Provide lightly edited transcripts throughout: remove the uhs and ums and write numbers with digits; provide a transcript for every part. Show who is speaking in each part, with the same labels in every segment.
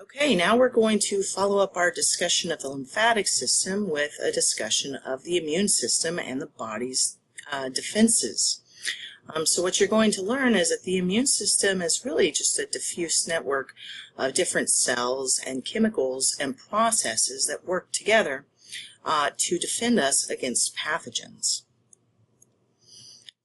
Speaker 1: Okay, now we're going to follow up our discussion of the lymphatic system with a discussion of the immune system and the body's defenses. So what you're going to learn is that the immune system is really just a diffuse network of different cells and chemicals and processes that work together to defend us against pathogens.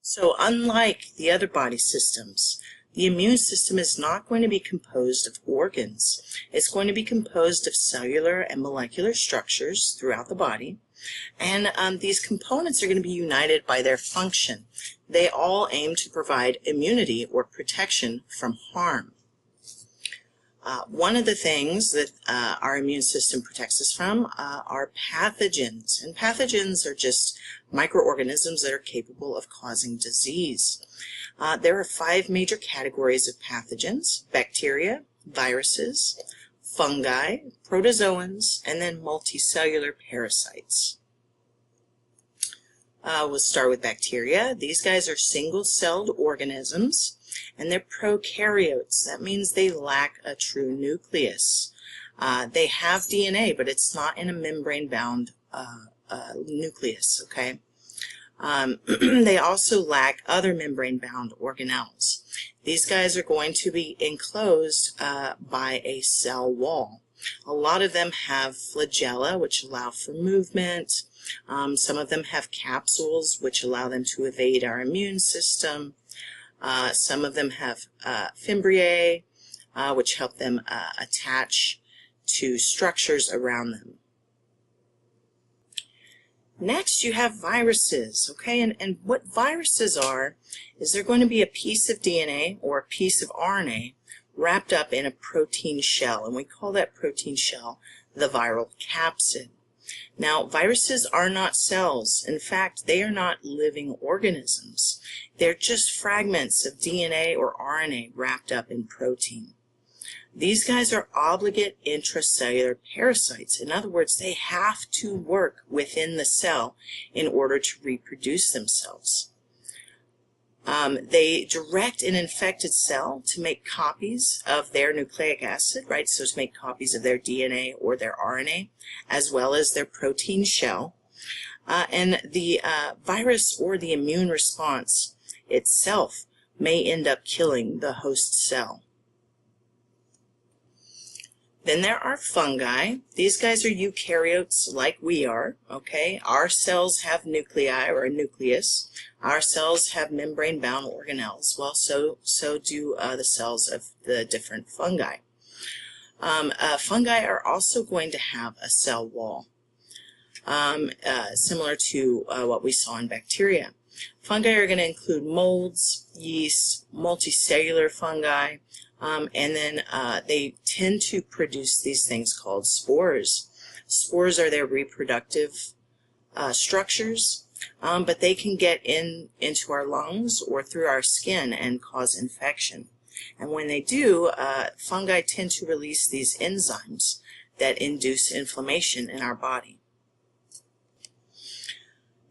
Speaker 1: So unlike the other body systems, the immune system is not going to be composed of organs. It's going to be composed of cellular and molecular structures throughout the body, and these components are going to be united by their function. They all aim to provide immunity or protection from harm. One of the things that our immune system protects us from are pathogens, and pathogens are just microorganisms that are capable of causing disease. There are 5 major categories of pathogens: bacteria, viruses, fungi, protozoans, and then multicellular parasites. We'll start with bacteria. These guys are single-celled organisms, and they're prokaryotes. That means they lack a true nucleus. They have DNA, but it's not in a membrane-bound nucleus, okay? They also lack other membrane-bound organelles. These guys are going to be enclosed by a cell wall. A lot of them have flagella, which allow for movement. Some of them have capsules, which allow them to evade our immune system. Some of them have fimbriae, which help them attach to structures around them. Next, you have viruses, okay? And what viruses are is they're going to be a piece of DNA or a piece of RNA wrapped up in a protein shell, and we call that protein shell the viral capsid. Now, viruses are not cells. In fact, they are not living organisms. They're just fragments of DNA or RNA wrapped up in protein. These guys are obligate intracellular parasites. In other words, they have to work within the cell in order to reproduce themselves. They direct an infected cell to make copies of their nucleic acid, right? So to make copies of their DNA or their RNA, as well as their protein shell. And the virus or the immune response itself may end up killing the host cell. Then there are fungi. These guys are eukaryotes like we are, okay? Our cells have nuclei or a nucleus. Our cells have membrane-bound organelles. Well, so do the cells of the different fungi. Fungi are also going to have a cell wall, similar to what we saw in bacteria. Fungi are going to include molds, yeast, multicellular fungi, and then they tend to produce these things called spores. Spores are their reproductive structures, but they can get into our lungs or through our skin and cause infection. And when they do, fungi tend to release these enzymes that induce inflammation in our body.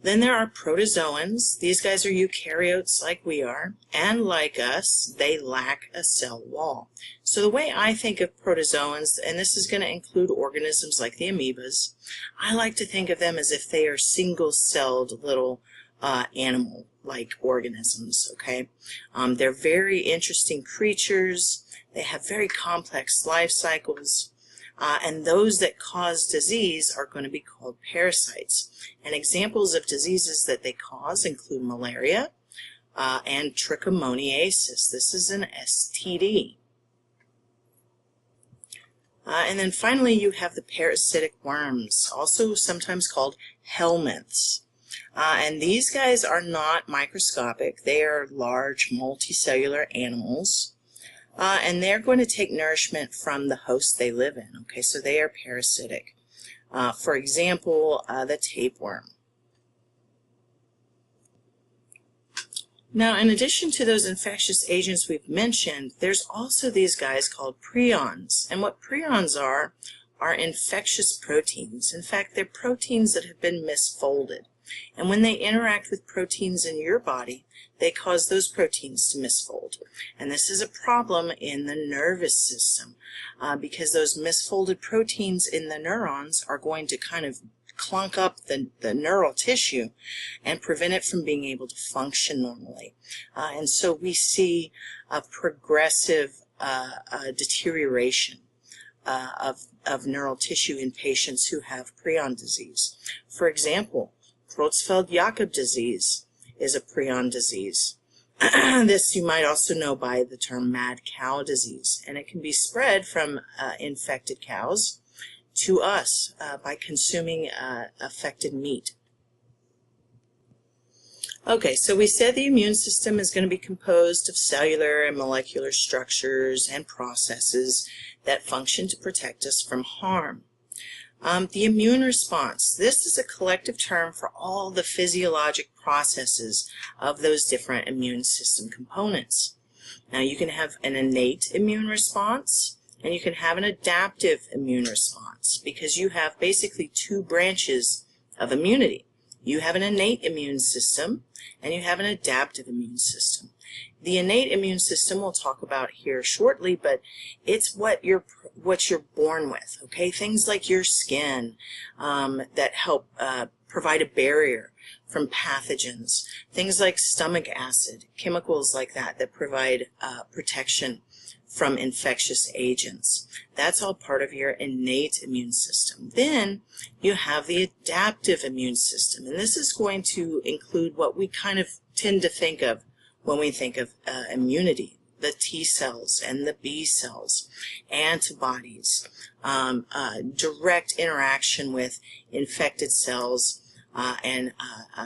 Speaker 1: Then there are protozoans. These guys are eukaryotes like we are, and like us, they lack a cell wall. So the way I think of protozoans, and this is going to include organisms like the amoebas, I like to think of them as if they are single-celled little animal-like organisms, okay? They're very interesting creatures. They have very complex life cycles. And those that cause disease are going to be called parasites. And examples of diseases that they cause include malaria and trichomoniasis. This is an STD. And then finally you have the parasitic worms, also sometimes called helminths. And these guys are not microscopic. They are large multicellular animals. And they're going to take nourishment from the host they live in, okay? So they are parasitic. For example, the tapeworm. Now, in addition to those infectious agents we've mentioned, there's also these guys called prions. And what prions are infectious proteins. In fact, they're proteins that have been misfolded. And when they interact with proteins in your body, they cause those proteins to misfold. And this is a problem in the nervous system because those misfolded proteins in the neurons are going to kind of clunk up the neural tissue and prevent it from being able to function normally. And so we see a progressive deterioration of neural tissue in patients who have prion disease. For example, Creutzfeldt-Jakob disease is a prion disease. This you might also know by the term mad cow disease, and it can be spread from infected cows to us by consuming affected meat. Okay, so we said the immune system is going to be composed of cellular and molecular structures and processes that function to protect us from harm. The immune response, this is a collective term for all the physiologic processes of those different immune system components. Now you can have an innate immune response and you can have an adaptive immune response because you have basically two branches of immunity. You have an innate immune system and you have an adaptive immune system. The innate immune system we'll talk about here shortly, but it's what you're born with, okay? Things like your skin that help provide a barrier from pathogens. Things like stomach acid, chemicals like that that provide protection from infectious agents. That's all part of your innate immune system. Then you have the adaptive immune system, and this is going to include what we kind of tend to think of when we think of immunity, the T cells and the B cells, antibodies, direct interaction with infected cells and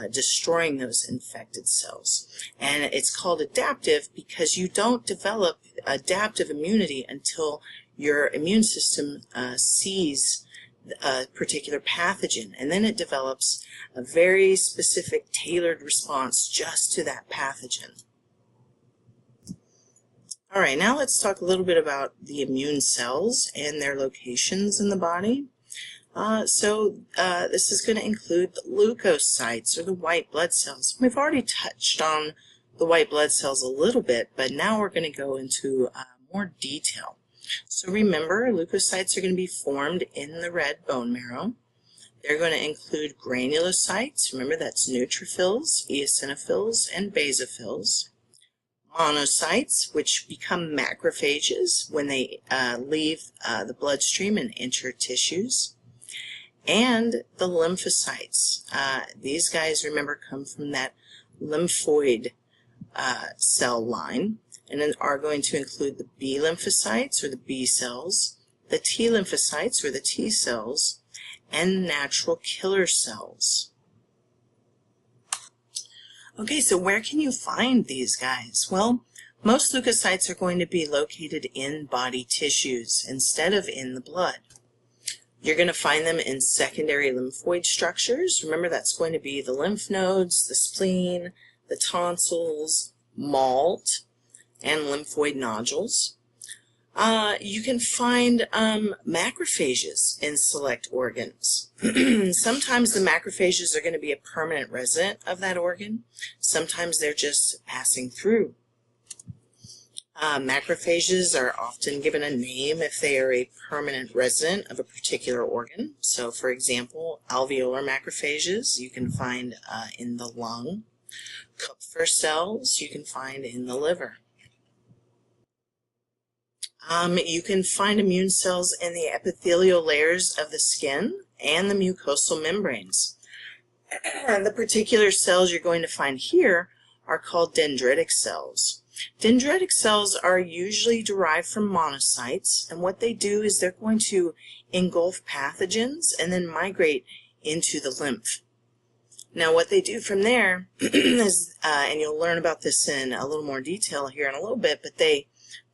Speaker 1: destroying those infected cells. And it's called adaptive because you don't develop adaptive immunity until your immune system sees a particular pathogen, and then it develops a very specific tailored response just to that pathogen. All right, now let's talk a little bit about the immune cells and their locations in the body. This is going to include the leukocytes, or the white blood cells. We've already touched on the white blood cells a little bit, but now we're going to go into more detail. So remember, leukocytes are going to be formed in the red bone marrow. They're going to include granulocytes. Remember, that's neutrophils, eosinophils, and basophils. Monocytes, which become macrophages when they leave the bloodstream and enter tissues. And the lymphocytes. These guys, remember, come from that lymphoid cell line, and then are going to include the B lymphocytes, or the B cells, the T lymphocytes, or the T cells, and natural killer cells. Okay, so where can you find these guys? Well, most leukocytes are going to be located in body tissues instead of in the blood. You're going to find them in secondary lymphoid structures. Remember, that's going to be the lymph nodes, the spleen, the tonsils, MALT, and lymphoid nodules. You can find macrophages in select organs. Sometimes the macrophages are going to be a permanent resident of that organ. Sometimes they're just passing through. Macrophages are often given a name if they are a permanent resident of a particular organ. So, for example, alveolar macrophages you can find in the lung. Kupffer cells you can find in the liver. You can find immune cells in the epithelial layers of the skin and the mucosal membranes. The particular cells you're going to find here are called dendritic cells. Dendritic cells are usually derived from monocytes, and what they do is they're going to engulf pathogens and then migrate into the lymph. Now what they do from there is, and you'll learn about this in a little more detail here in a little bit, but they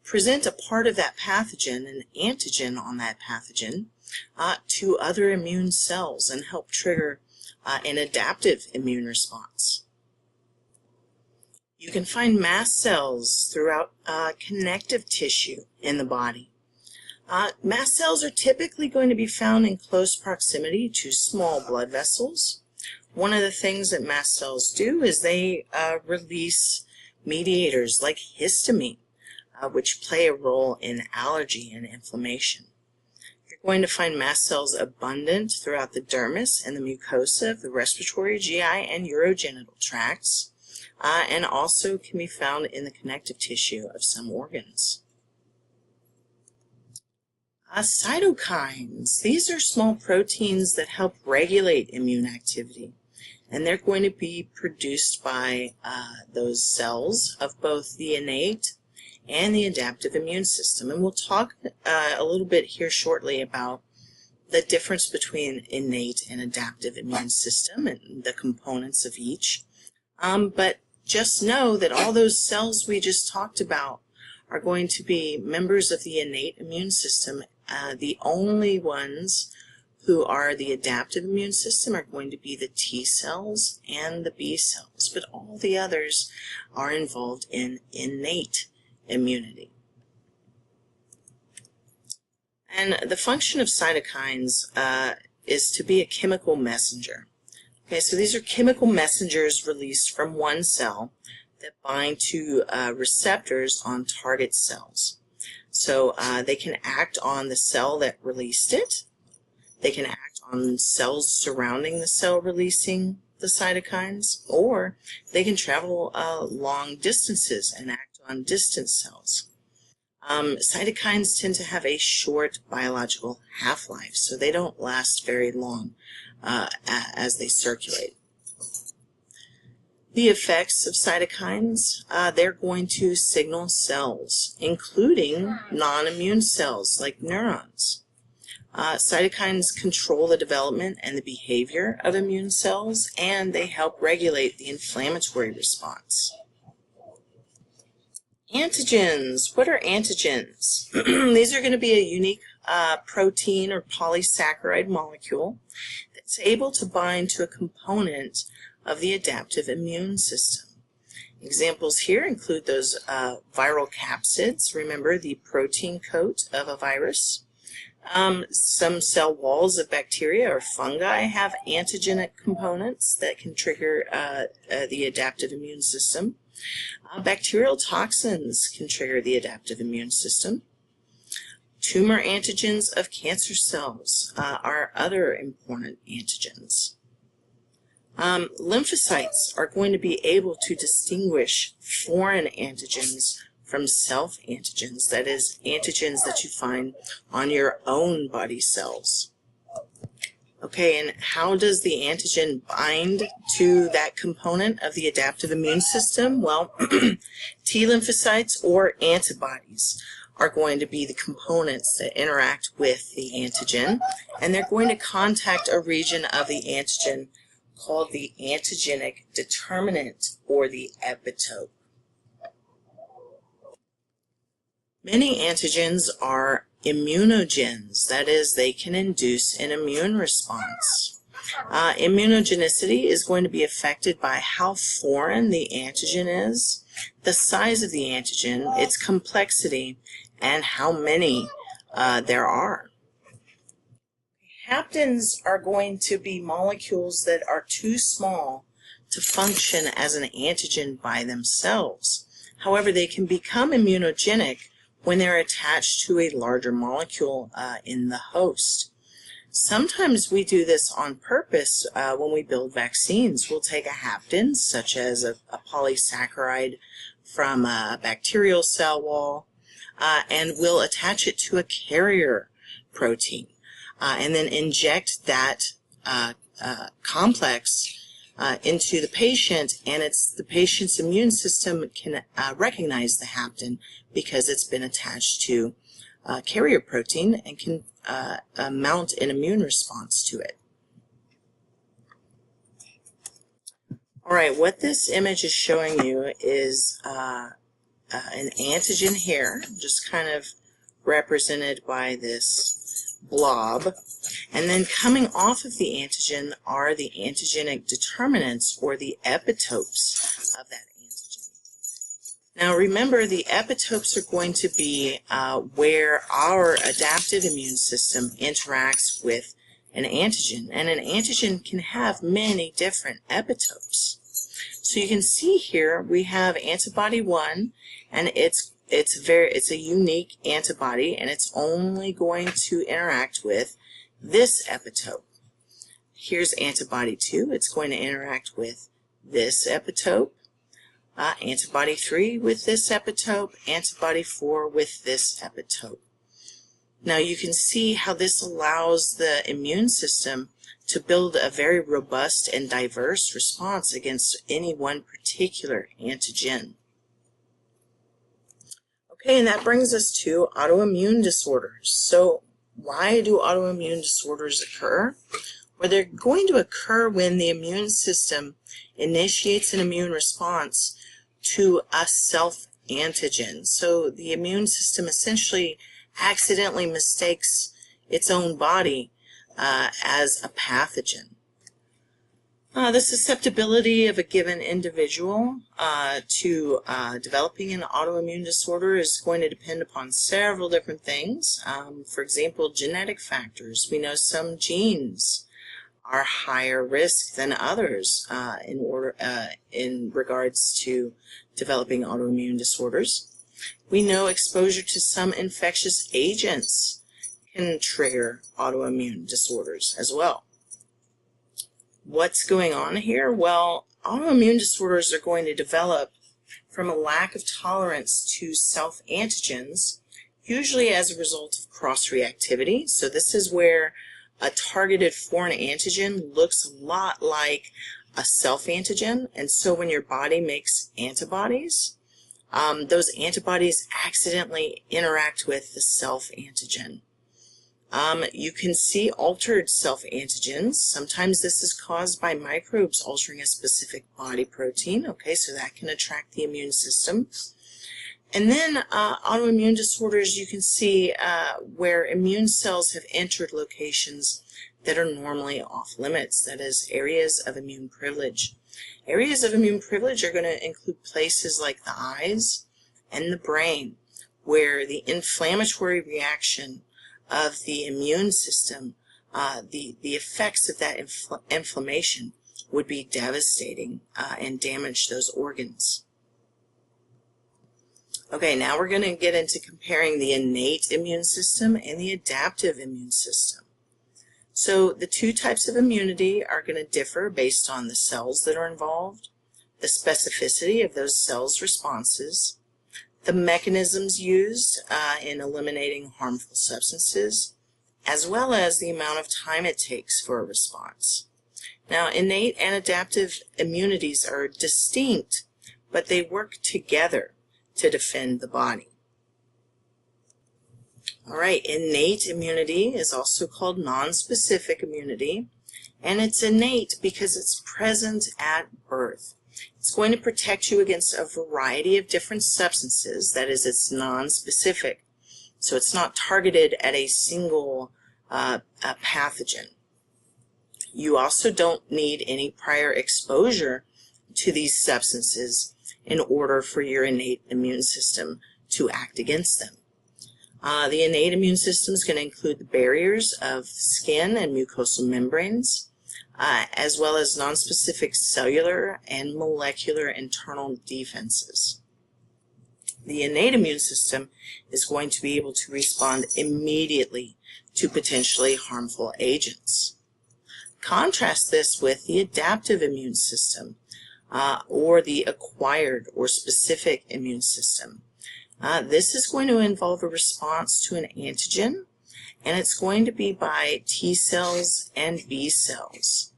Speaker 1: present a part of that pathogen, an antigen on that pathogen, to other immune cells and help trigger an adaptive immune response. You can find mast cells throughout connective tissue in the body. Mast cells are typically going to be found in close proximity to small blood vessels, one of the things that mast cells do is they release mediators like histamine, which play a role in allergy and inflammation. You're going to find mast cells abundant throughout the dermis and the mucosa of the respiratory, GI, and urogenital tracts, and also can be found in the connective tissue of some organs. Cytokines. These are small proteins that help regulate immune activity, and they're going to be produced by those cells of both the innate and the adaptive immune system. And we'll talk a little bit here shortly about the difference between innate and adaptive immune system and the components of each. But just know that all those cells we just talked about are going to be members of the innate immune system. The only ones who are the adaptive immune system are going to be the T cells and the B cells, but all the others are involved in innate immunity. And the function of cytokines is to be a chemical messenger. Okay, so these are chemical messengers released from one cell that bind to receptors on target cells. So they can act on the cell that released it. They can act on cells surrounding the cell releasing the cytokines, or they can travel long distances and act on distant cells. Cytokines tend to have a short biological half-life, so they don't last very long as they circulate. The effects of cytokines, they're going to signal cells, including non-immune cells like neurons. Cytokines control the development and the behavior of immune cells, and they help regulate the inflammatory response. Antigens. What are antigens? These are going to be a unique protein or polysaccharide molecule that's able to bind to a component of the adaptive immune system. Examples here include those viral capsids. Remember the protein coat of a virus. Some cell walls of bacteria or fungi have antigenic components that can trigger the adaptive immune system. Bacterial toxins can trigger the adaptive immune system. Tumor antigens of cancer cells are other important antigens. Lymphocytes are going to be able to distinguish foreign antigens from self-antigens, that is, antigens that you find on your own body cells. Okay, and how does the antigen bind to that component of the adaptive immune system? Well, T lymphocytes or antibodies are going to be the components that interact with the antigen, and they're going to contact a region of the antigen called the antigenic determinant or the epitope. Many antigens are immunogens, that is, they can induce an immune response. Immunogenicity is going to be affected by how foreign the antigen is, the size of the antigen, its complexity, and how many there are. Haptens are going to be molecules that are too small to function as an antigen by themselves. However, they can become immunogenic when they're attached to a larger molecule in the host. Sometimes we do this on purpose when we build vaccines. We'll take a hapten, such as a polysaccharide from a bacterial cell wall, and we'll attach it to a carrier protein, and then inject that complex into the patient, and the patient's immune system can recognize the hapten because it's been attached to carrier protein and can mount an immune response to it. All right, what this image is showing you is an antigen here, just kind of represented by this blob. And then coming off of the antigen are the antigenic determinants, or the epitopes of that antigen. Now remember, the epitopes are going to be where our adaptive immune system interacts with an antigen, and an antigen can have many different epitopes. So you can see here we have antibody 1, and it's a unique antibody, and it's only going to interact with this epitope. Here's antibody 2. It's going to interact with this epitope. Antibody 3 with this epitope. Antibody 4 with this epitope. Now you can see how this allows the immune system to build a very robust and diverse response against any one particular antigen. Okay, and that brings us to autoimmune disorders. So why do autoimmune disorders occur? Well, they're going to occur when the immune system initiates an immune response to a self-antigen. So the immune system essentially accidentally mistakes its own body as a pathogen. The susceptibility of a given individual to developing an autoimmune disorder is going to depend upon several different things. For example, genetic factors. We know some genes are higher risk than others in regards to developing autoimmune disorders. We know exposure to some infectious agents can trigger autoimmune disorders as well. What's going on here? Well, autoimmune disorders are going to develop from a lack of tolerance to self-antigens, usually as a result of cross-reactivity. So this is where a targeted foreign antigen looks a lot like a self-antigen, and so when your body makes antibodies, those antibodies accidentally interact with the self-antigen. You can see altered self-antigens. Sometimes this is caused by microbes altering a specific body protein, okay, so that can attract the immune system. And then autoimmune disorders, you can see where immune cells have entered locations that are normally off limits, that is, areas of immune privilege. Areas of immune privilege are going to include places like the eyes and the brain, where the inflammatory reaction of the immune system, the effects of that inflammation would be devastating and damage those organs. Okay, now we're going to get into comparing the innate immune system and the adaptive immune system. So the two types of immunity are going to differ based on the cells that are involved, the specificity of those cells' responses, the mechanisms used in eliminating harmful substances, as well as the amount of time it takes for a response. Now, innate and adaptive immunities are distinct, but they work together to defend the body. All right, innate immunity is also called nonspecific immunity, and it's innate because it's present at birth. It's going to protect you against a variety of different substances. That is, it's nonspecific, so it's not targeted at a single pathogen. You also don't need any prior exposure to these substances in order for your innate immune system to act against them. The innate immune system is going to include the barriers of skin and mucosal membranes, as well as nonspecific cellular and molecular internal defenses. The innate immune system is going to be able to respond immediately to potentially harmful agents. Contrast this with the adaptive immune system, or the acquired or specific immune system. This is going to involve a response to an antigen, and it's going to be by T cells and B cells.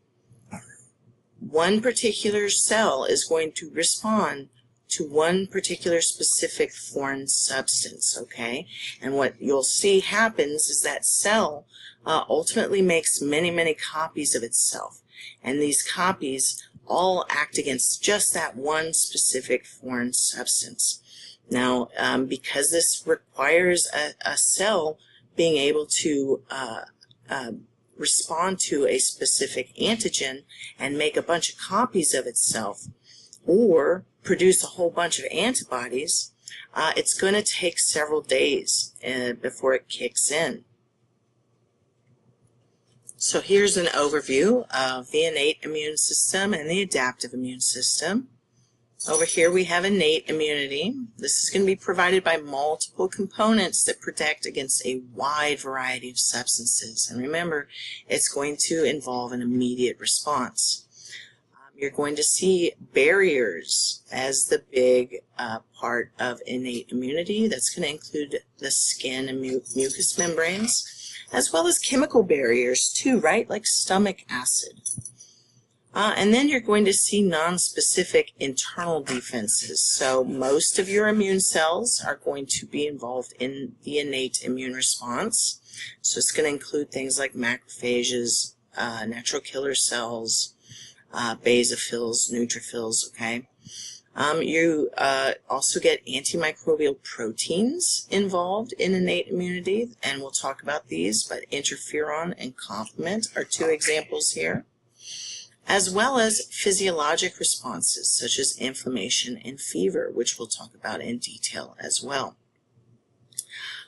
Speaker 1: One particular cell is going to respond to one particular specific foreign substance, okay? And what you'll see happens is that cell ultimately makes many, many copies of itself, and these copies all act against just that one specific foreign substance. Now, because this requires a cell being able to respond to a specific antigen and make a bunch of copies of itself, or produce a whole bunch of antibodies, it's going to take several days before it kicks in. So here's an overview of the innate immune system and the adaptive immune system. Over here we have innate immunity. This is going to be provided by multiple components that protect against a wide variety of substances. And remember, it's going to involve an immediate response. You're going to see barriers as the big part of innate immunity. That's going to include the skin and mucous membranes, as well as chemical barriers too, right? Like stomach acid. And then you're going to see non-specific internal defenses. So most of your immune cells are going to be involved in the innate immune response. So it's going to include things like macrophages, natural killer cells, basophils, neutrophils, okay? You also get antimicrobial proteins involved in innate immunity, and we'll talk about these, but interferon and complement are two examples here, as well as physiologic responses such as inflammation and fever, which we'll talk about in detail as well.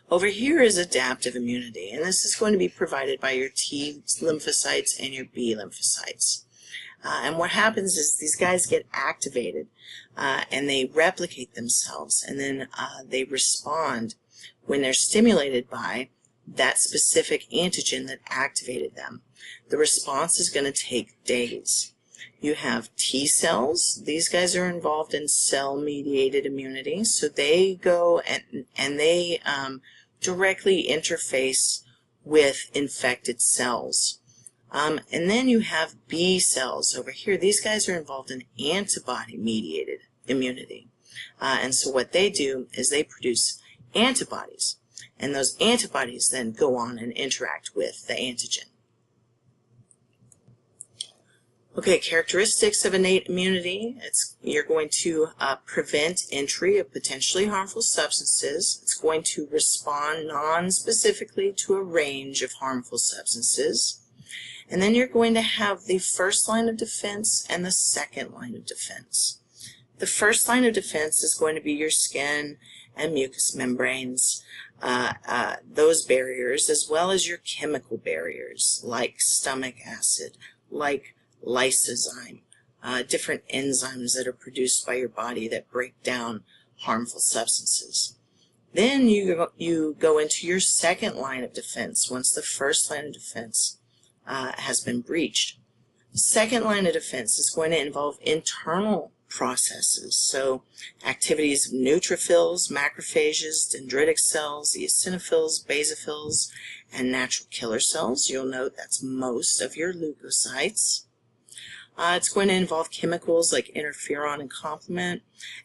Speaker 1: Over here is adaptive immunity, and this is going to be provided by your T lymphocytes and your B lymphocytes. And what happens is these guys get activated and they replicate themselves, and then they respond when they're stimulated by that specific antigen that activated them. The response is going to take days. You have T cells. These guys are involved in cell-mediated immunity, so they go and they directly interface with infected cells. And then you have B cells over here. These guys are involved in antibody-mediated immunity. And so what they do is they produce antibodies. And those antibodies then go on and interact with the antigen. Okay, characteristics of innate immunity. You're going to prevent entry of potentially harmful substances. It's going to respond non-specifically to a range of harmful substances. And then you're going to have the first line of defense and the second line of defense. The first line of defense is going to be your skin and mucous membranes, those barriers, as well as your chemical barriers like stomach acid, like lysozyme, different enzymes that are produced by your body that break down harmful substances. Then you go into your second line of defense once the first line of defense has been breached. The second line of defense is going to involve internal processes, so activities of neutrophils, macrophages, dendritic cells, eosinophils, basophils, and natural killer cells. You'll note that's most of your leukocytes. It's going to involve chemicals like interferon and complement,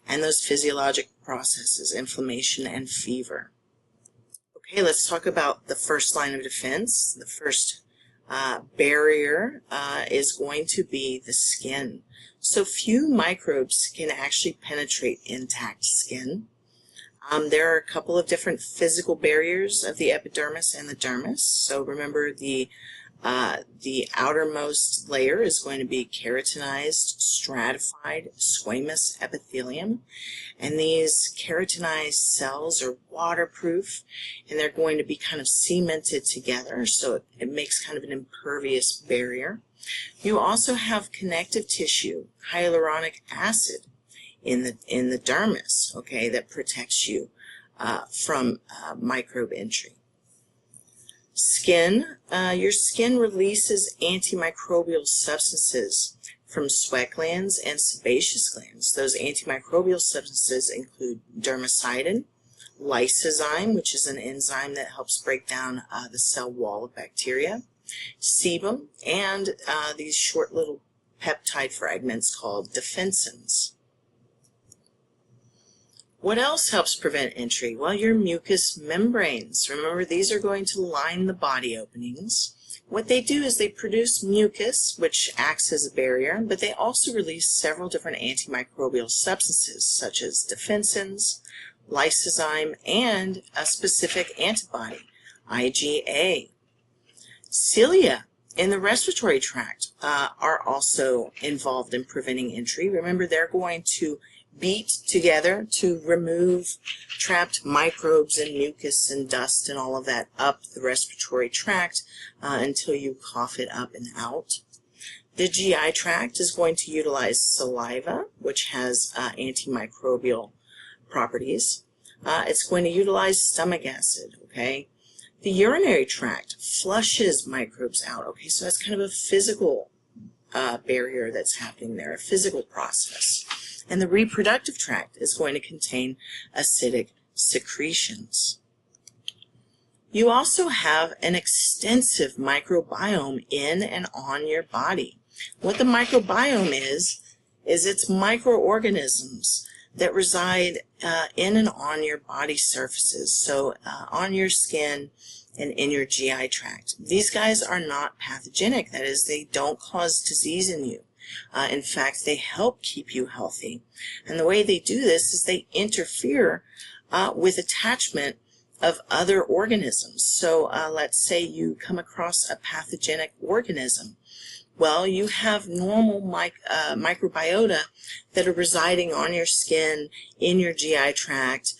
Speaker 1: and those physiologic processes, inflammation and fever. Okay, let's talk about the first line of defense. The first barrier is going to be the skin. So few microbes can actually penetrate intact skin. There are a couple of different physical barriers of the epidermis and the dermis. So remember, the outermost layer is going to be keratinized, stratified, squamous epithelium. And these keratinized cells are waterproof, and they're going to be kind of cemented together, so it makes kind of an impervious barrier. You also have connective tissue, hyaluronic acid, in the dermis, okay, that protects you from microbe entry. Skin, your skin releases antimicrobial substances from sweat glands and sebaceous glands. Those antimicrobial substances include dermacidin, lysozyme, which is an enzyme that helps break down the cell wall of bacteria, sebum, and these short little peptide fragments called defensins. What else helps prevent entry? Well, your mucous membranes. Remember, these are going to line the body openings. What they do is they produce mucus, which acts as a barrier, but they also release several different antimicrobial substances, such as defensins, lysozyme, and a specific antibody, IgA. Cilia in the respiratory tract are also involved in preventing entry. Remember, they're going to beat together to remove trapped microbes and mucus and dust and all of that up the respiratory tract until you cough it up and out. The GI tract is going to utilize saliva, which has antimicrobial properties. It's going to utilize stomach acid, okay? The urinary tract flushes microbes out, okay? So that's kind of a physical barrier that's happening there, a physical process. And the reproductive tract is going to contain acidic secretions. You also have an extensive microbiome in and on your body. What the microbiome is it's microorganisms that reside in and on your body surfaces, so on your skin and in your GI tract. These guys are not pathogenic, that is, they don't cause disease in you. In fact, they help keep you healthy. And the way they do this is they interfere with attachment of other organisms. So let's say you come across a pathogenic organism. Well, you have normal microbiota that are residing on your skin, in your GI tract,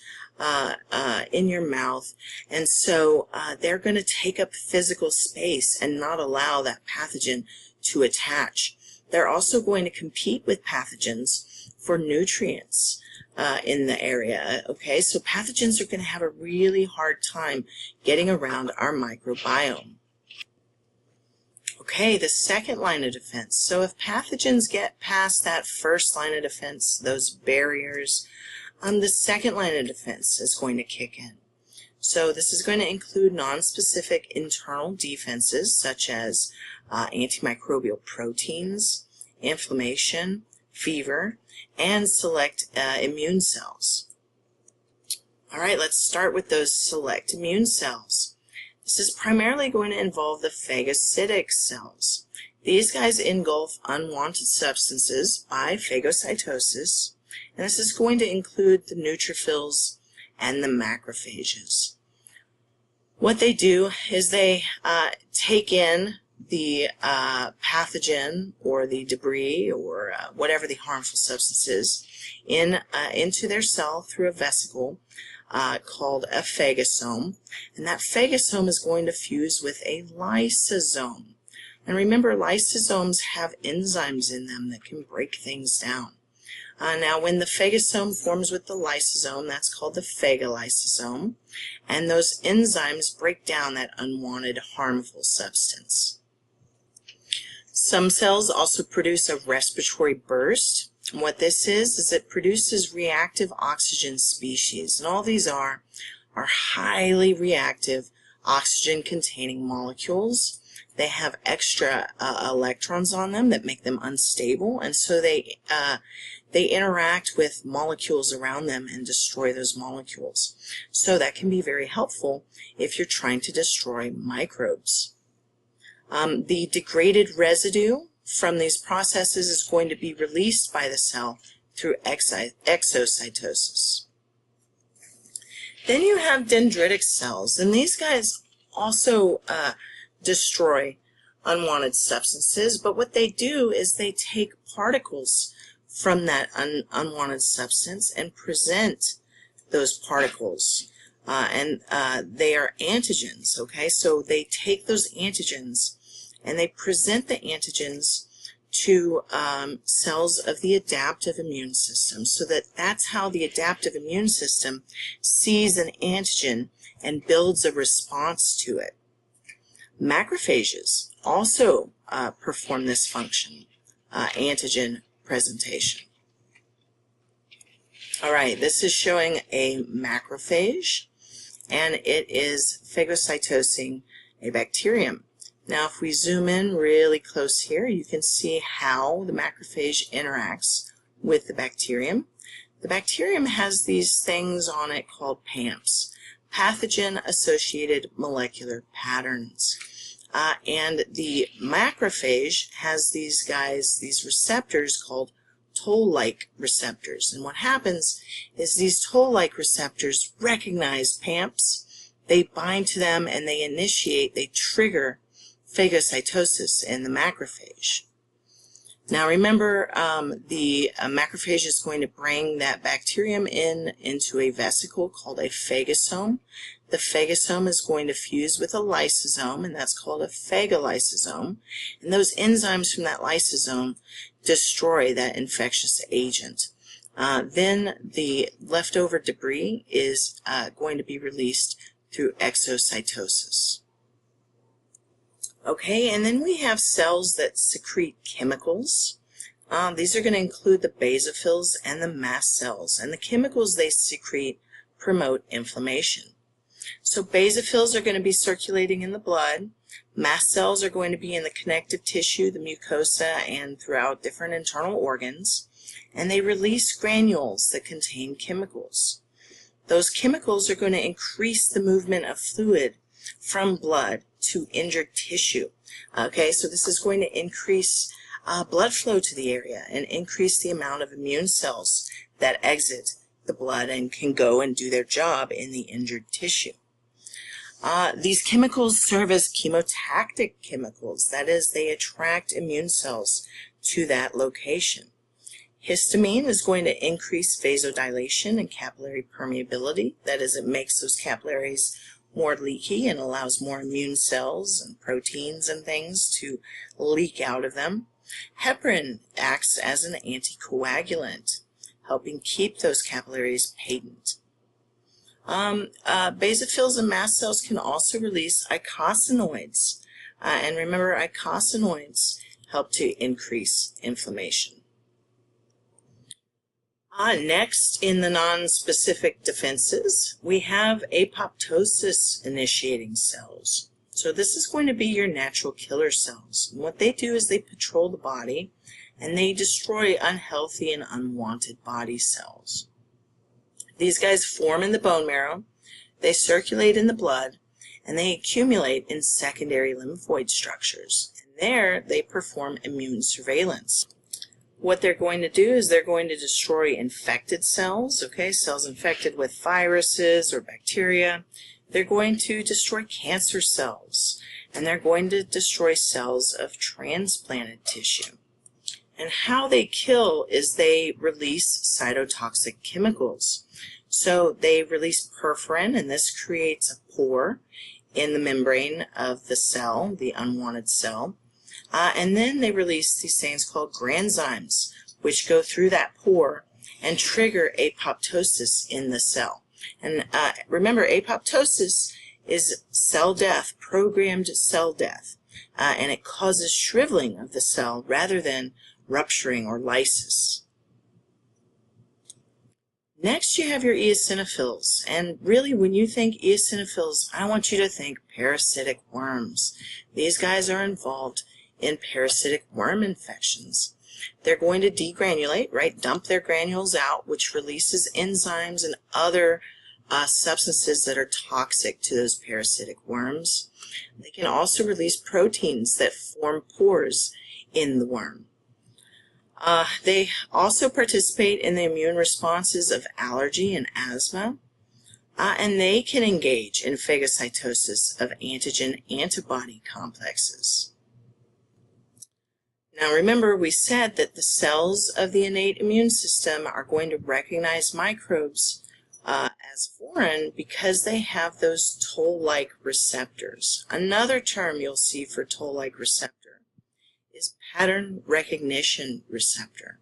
Speaker 1: in your mouth, and so they're going to take up physical space and not allow that pathogen to attach. They're also going to compete with pathogens for nutrients in the area, okay? So pathogens are going to have a really hard time getting around our microbiome. Okay, the second line of defense. So if pathogens get past that first line of defense, those barriers, the second line of defense is going to kick in. So this is going to include nonspecific internal defenses such as antimicrobial proteins, inflammation, fever, and select immune cells. All right, let's start with those select immune cells. This is primarily going to involve the phagocytic cells. These guys engulf unwanted substances by phagocytosis, and this is going to include the neutrophils and the macrophages. What they do is they take in the pathogen or the debris or whatever the harmful substance is into their cell through a vesicle called a phagosome, and that phagosome is going to fuse with a lysosome. And remember, lysosomes have enzymes in them that can break things down. Now, when the phagosome forms with the lysosome, that's called the phagolysosome, and those enzymes break down that unwanted harmful substance. Some cells also produce a respiratory burst. And what this is it produces reactive oxygen species, and all these are highly reactive oxygen-containing molecules. They have extra electrons on them that make them unstable, and so they interact with molecules around them and destroy those molecules. So that can be very helpful if you're trying to destroy microbes. The degraded residue from these processes is going to be released by the cell through exocytosis. Then you have dendritic cells, and these guys also destroy unwanted substances, but what they do is they take particles from that unwanted substance and present those particles, and they are antigens, okay? So they take those antigens and they present the antigens to cells of the adaptive immune system, so that's how the adaptive immune system sees an antigen and builds a response to it. Macrophages also perform this function, antigen presentation. All right, this is showing a macrophage, and it is phagocytosing a bacterium. Now, if we zoom in really close here, you can see how the macrophage interacts with the bacterium. The bacterium has these things on it called PAMPs, pathogen-associated molecular patterns. And the macrophage has these guys, these receptors called toll-like receptors. And what happens is these toll-like receptors recognize PAMPs, they bind to them, and they trigger phagocytosis in the macrophage. Now remember, the macrophage is going to bring that bacterium into a vesicle called a phagosome. The phagosome is going to fuse with a lysosome, and that's called a phagolysosome. And those enzymes from that lysosome destroy that infectious agent. Then the leftover debris is going to be released through exocytosis. Okay, and then we have cells that secrete chemicals. These are going to include the basophils and the mast cells, and the chemicals they secrete promote inflammation. So basophils are going to be circulating in the blood. Mast cells are going to be in the connective tissue, the mucosa, and throughout different internal organs, and they release granules that contain chemicals. Those chemicals are going to increase the movement of fluid from blood to injured tissue. Okay, so this is going to increase blood flow to the area and increase the amount of immune cells that exit the blood and can go and do their job in the injured tissue. These chemicals serve as chemotactic chemicals. That is, they attract immune cells to that location. Histamine is going to increase vasodilation and capillary permeability. That is, it makes those capillaries more leaky and allows more immune cells and proteins and things to leak out of them. Heparin acts as an anticoagulant, helping keep those capillaries patent. Basophils and mast cells can also release eicosanoids. And remember, eicosanoids help to increase inflammation. Next, in the non-specific defenses, we have apoptosis initiating cells. So this is going to be your natural killer cells. And what they do is they patrol the body and they destroy unhealthy and unwanted body cells. These guys form in the bone marrow, they circulate in the blood, and they accumulate in secondary lymphoid structures. And there they perform immune surveillance. What they're going to do is they're going to destroy infected cells, okay, cells infected with viruses or bacteria. They're going to destroy cancer cells, and they're going to destroy cells of transplanted tissue. And how they kill is they release cytotoxic chemicals. So they release perforin, and this creates a pore in the membrane of the cell, the unwanted cell. And then they release these things called granzymes, which go through that pore and trigger apoptosis in the cell. And remember, apoptosis is cell death, programmed cell death, and it causes shriveling of the cell rather than rupturing or lysis. Next, you have your eosinophils, and really when you think eosinophils, I want you to think parasitic worms. These guys are involved in parasitic worm infections. They're going to degranulate, right, dump their granules out, which releases enzymes and other substances that are toxic to those parasitic worms. They can also release proteins that form pores in the worm. They also participate in the immune responses of allergy and asthma, and they can engage in phagocytosis of antigen-antibody complexes. Now remember, we said that the cells of the innate immune system are going to recognize microbes as foreign because they have those toll-like receptors. Another term you'll see for toll-like receptor is pattern recognition receptor.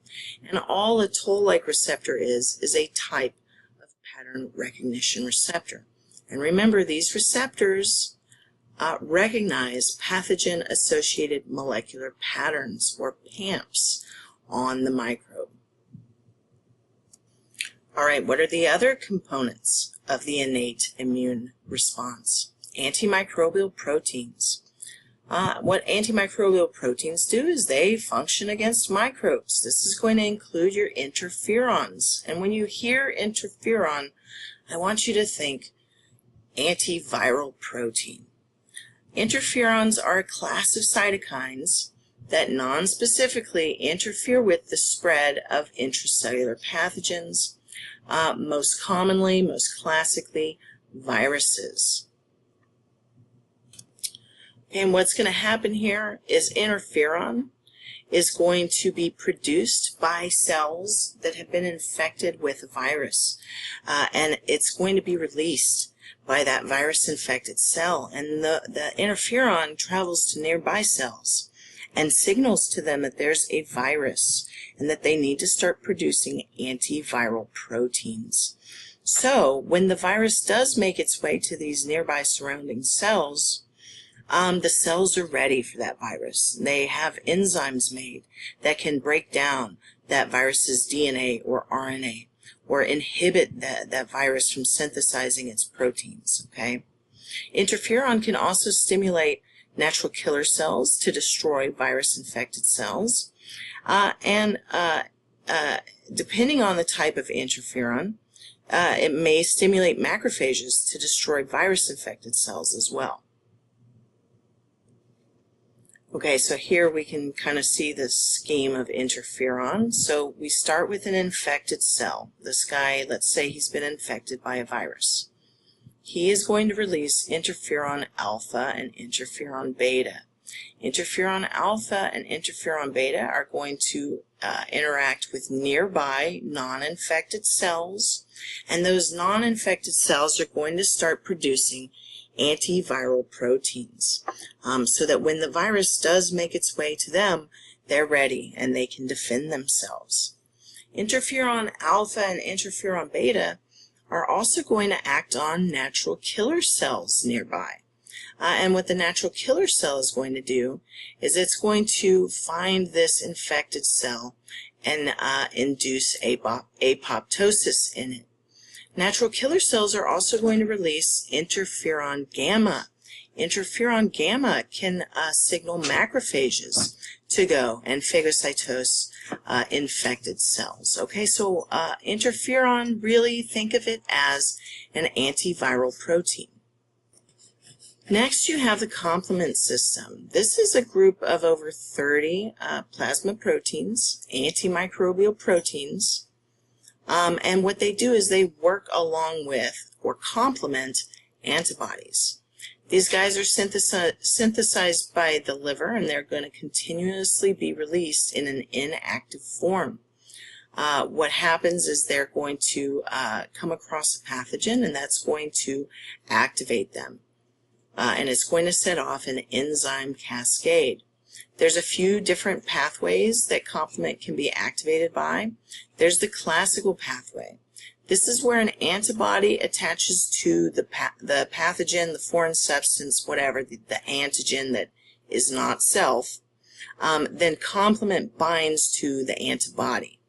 Speaker 1: And all a toll-like receptor is a type of pattern recognition receptor. And remember, these receptors recognize pathogen-associated molecular patterns, or PAMPs, on the microbe. All right, what are the other components of the innate immune response? Antimicrobial proteins. What antimicrobial proteins do is they function against microbes. This is going to include your interferons. And when you hear interferon, I want you to think antiviral protein. Interferons are a class of cytokines that non-specifically interfere with the spread of intracellular pathogens, most commonly, most classically, viruses. And what's going to happen here is interferon is going to be produced by cells that have been infected with a virus, and it's going to be released by that virus-infected cell, and the interferon travels to nearby cells and signals to them that there's a virus and that they need to start producing antiviral proteins. So when the virus does make its way to these nearby surrounding cells, the cells are ready for that virus. They have enzymes made that can break down that virus's DNA or RNA or inhibit that virus from synthesizing its proteins, okay? Interferon can also stimulate natural killer cells to destroy virus-infected cells. Depending on the type of interferon, it may stimulate macrophages to destroy virus-infected cells as well. Okay, so here we can kind of see the scheme of interferon. So we start with an infected cell. This guy, let's say he's been infected by a virus. He is going to release interferon alpha and interferon beta. Interferon alpha and interferon beta are going to interact with nearby non-infected cells, and those non-infected cells are going to start producing antiviral proteins, so that when the virus does make its way to them, they're ready and they can defend themselves. Interferon alpha and interferon beta are also going to act on natural killer cells nearby. And what the natural killer cell is going to do is it's going to find this infected cell and induce apoptosis in it. Natural killer cells are also going to release interferon gamma. Interferon gamma can signal macrophages to go and phagocytose infected cells. Okay, so interferon, really think of it as an antiviral protein. Next, you have the complement system. This is a group of over 30 plasma proteins, antimicrobial proteins, and what they do is they work along with or complement antibodies. These guys are synthesized by the liver, and they're going to continuously be released in an inactive form. What happens is they're going to come across a pathogen, and that's going to activate them. And it's going to set off an enzyme cascade. There's a few different pathways that complement can be activated by. There's the classical pathway. This is where an antibody attaches to the pathogen, the foreign substance, whatever, the antigen that is not self. Then complement binds to the antibody.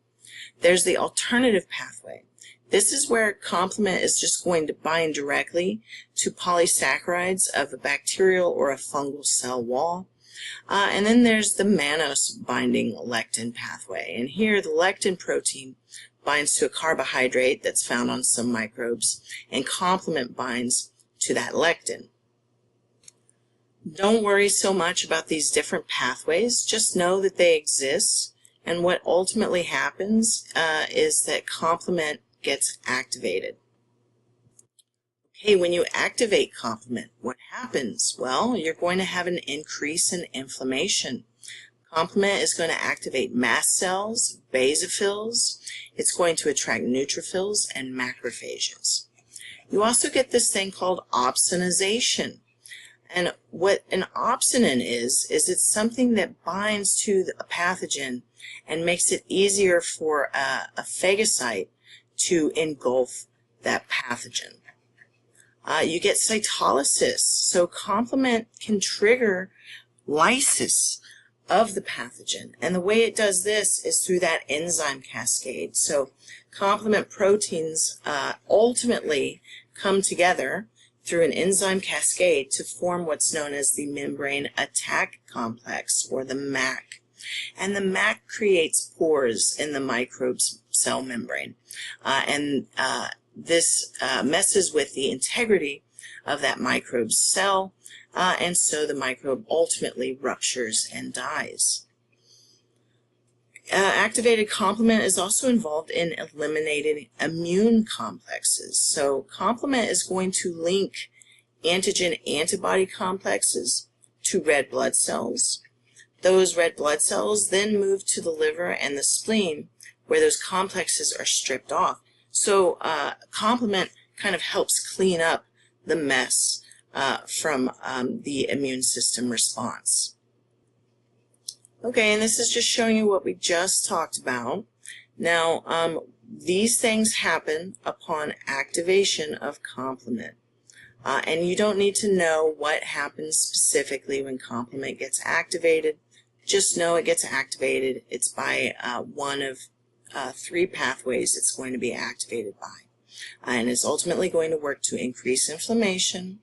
Speaker 1: There's the alternative pathway. This is where complement is just going to bind directly to polysaccharides of a bacterial or a fungal cell wall. And then there's the mannose binding lectin pathway. And here the lectin protein binds to a carbohydrate that's found on some microbes, and complement binds to that lectin. Don't worry so much about these different pathways. Just know that they exist, and what ultimately happens is that complement gets activated. Okay, when you activate complement, what happens? Well, you're going to have an increase in inflammation. Complement is going to activate mast cells, basophils. It's going to attract neutrophils and macrophages. You also get this thing called opsonization. And what an opsonin is it's something that binds to a pathogen and makes it easier for a phagocyte to engulf that pathogen. You get cytolysis. So complement can trigger lysis of the pathogen. And the way it does this is through that enzyme cascade. So complement proteins ultimately come together through an enzyme cascade to form what's known as the membrane attack complex, or the MAC. And the MAC creates pores in the microbe's cell membrane. This messes with the integrity of that microbe's cell, and so the microbe ultimately ruptures and dies. Activated complement is also involved in eliminating immune complexes. So complement is going to link antigen-antibody complexes to red blood cells. Those red blood cells then move to the liver and the spleen, where those complexes are stripped off. So complement kind of helps clean up the mess from the immune system response. Okay, and this is just showing you what we just talked about. Now, these things happen upon activation of complement. And you don't need to know what happens specifically when complement gets activated. Just know it gets activated. It's by one of 3 pathways it's going to be activated by. And is ultimately going to work to increase inflammation,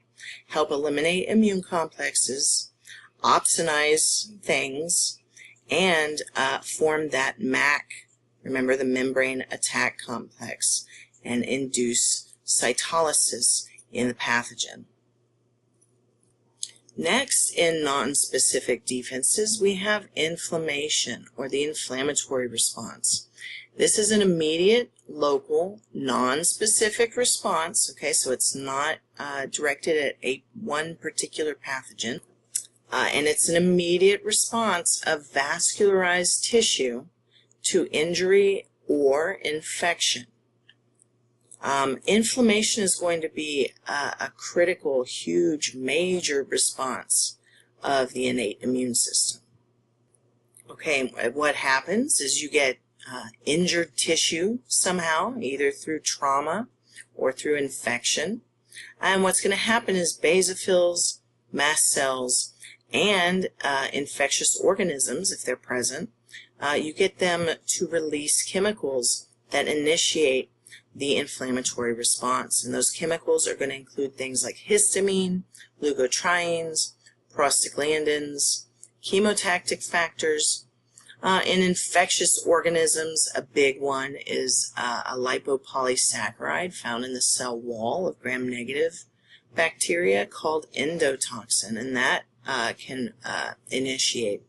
Speaker 1: help eliminate immune complexes, opsonize things, and form that MAC, remember the membrane attack complex, and induce cytolysis in the pathogen. Next, in non-specific defenses, we have inflammation, or the inflammatory response. This is an immediate, local, non-specific response, okay, so it's not directed at one particular pathogen, and it's an immediate response of vascularized tissue to injury or infection. Inflammation is going to be a critical, huge, major response of the innate immune system. Okay, what happens is you get injured tissue somehow, either through trauma or through infection. And what's going to happen is basophils, mast cells, and infectious organisms, if they're present, you get them to release chemicals that initiate the inflammatory response. And those chemicals are going to include things like histamine, leukotrienes, prostaglandins, chemotactic factors. In infectious organisms, a big one is a lipopolysaccharide found in the cell wall of gram-negative bacteria called endotoxin, and that can initiate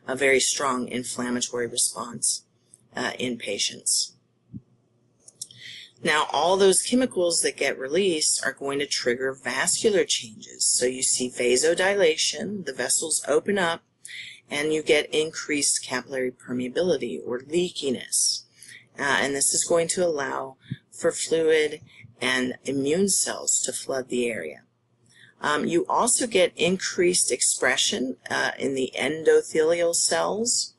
Speaker 1: a very strong inflammatory response in patients. Now, all those chemicals that get released are going to trigger vascular changes. So you see vasodilation, the vessels open up, and you get increased capillary permeability or leakiness. And this is going to allow for fluid and immune cells to flood the area. You also get increased expression in the endothelial cells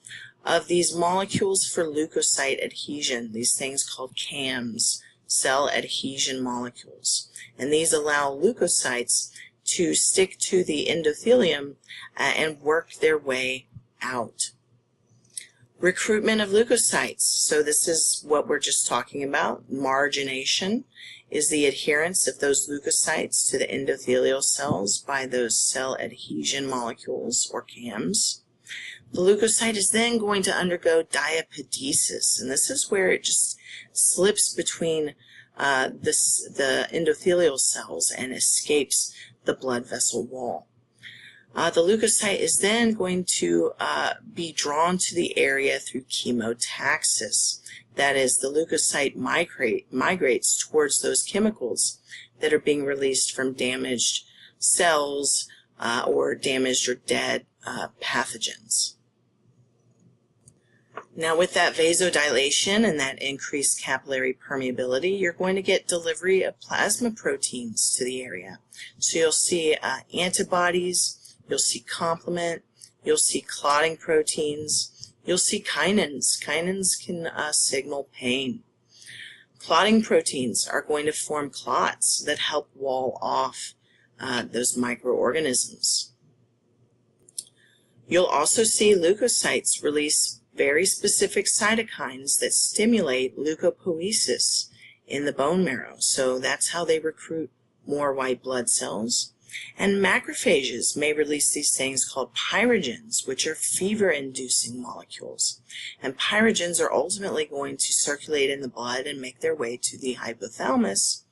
Speaker 1: of these molecules for leukocyte adhesion, these things called CAMs, cell adhesion molecules. And these allow leukocytes to stick to the endothelium and work their way out. Recruitment of leukocytes. So this is what we're just talking about. Margination is the adherence of those leukocytes to the endothelial cells by those cell adhesion molecules, or CAMs. The leukocyte is then going to undergo diapedesis, and this is where it just slips between the endothelial cells and escapes the blood vessel wall. The leukocyte is then going to be drawn to the area through chemotaxis. That is, the leukocyte migrates towards those chemicals that are being released from damaged cells or damaged or dead pathogens. Now, with that vasodilation and that increased capillary permeability, you're going to get delivery of plasma proteins to the area. So you'll see antibodies, you'll see complement, you'll see clotting proteins, you'll see kinins. Kinins can signal pain. Clotting proteins are going to form clots that help wall off those microorganisms. You'll also see leukocytes release very specific cytokines that stimulate leukopoiesis in the bone marrow. So that's how they recruit more white blood cells. And macrophages may release these things called pyrogens, which are fever-inducing molecules. And pyrogens are ultimately going to circulate in the blood and make their way to the hypothalamus,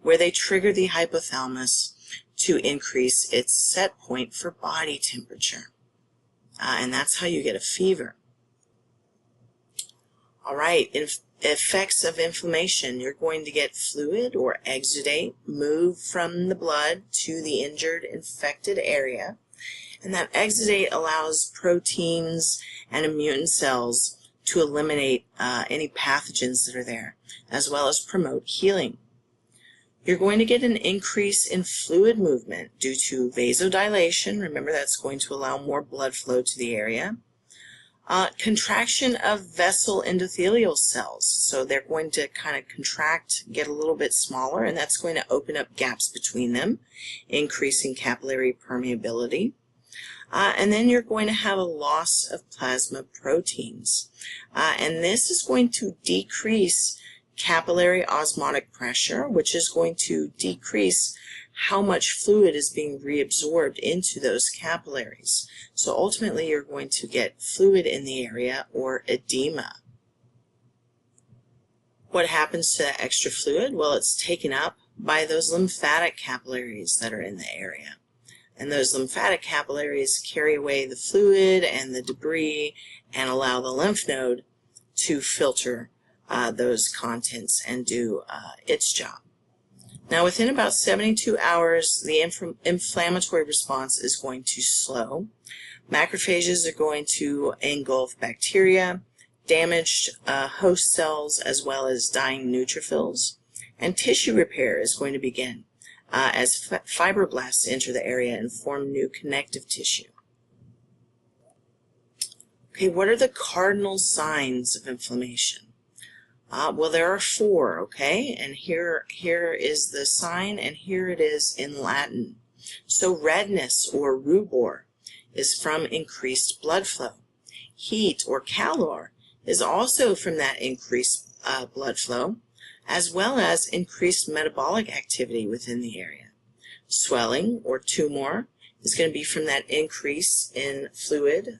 Speaker 1: where they trigger the hypothalamus to increase its set point for body temperature. And that's how you get a fever. All right, effects of inflammation. You're going to get fluid or exudate move from the blood to the injured, infected area. And that exudate allows proteins and immune cells to eliminate any pathogens that are there, as well as promote healing. You're going to get an increase in fluid movement due to vasodilation. Remember, that's going to allow more blood flow to the area. Contraction of vessel endothelial cells. So they're going to kind of contract, get a little bit smaller, and that's going to open up gaps between them, increasing capillary permeability. And then you're going to have a loss of plasma proteins. And this is going to decrease capillary osmotic pressure, which is going to decrease how much fluid is being reabsorbed into those capillaries. So ultimately you're going to get fluid in the area, or edema. What happens to that extra fluid? Well, it's taken up by those lymphatic capillaries that are in the area. And those lymphatic capillaries carry away the fluid and the debris and allow the lymph node to filter those contents and do its job. Now, within about 72 hours, the inflammatory response is going to slow. Macrophages are going to engulf bacteria, damaged host cells, as well as dying neutrophils. And tissue repair is going to begin as fibroblasts enter the area and form new connective tissue. Okay, what are the cardinal signs of inflammation? Well, there are 4, okay? And here is the sign, and here it is in Latin. So redness or rubor is from increased blood flow. Heat or calor is also from that increased blood flow, as well as increased metabolic activity within the area. Swelling or tumor is going to be from that increase in fluid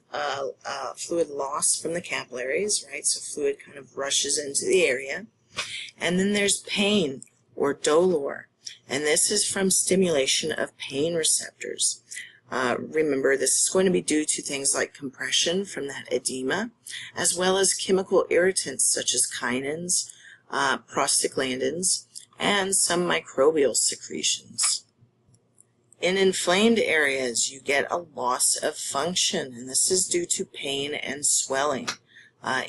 Speaker 1: loss from the capillaries, right? So fluid kind of rushes into the area. And then there's pain or dolor, and this is from stimulation of pain receptors. Remember, this is going to be due to things like compression from that edema, as well as chemical irritants such as kinins, prostaglandins, and some microbial secretions. In inflamed areas, you get a loss of function, and this is due to pain and swelling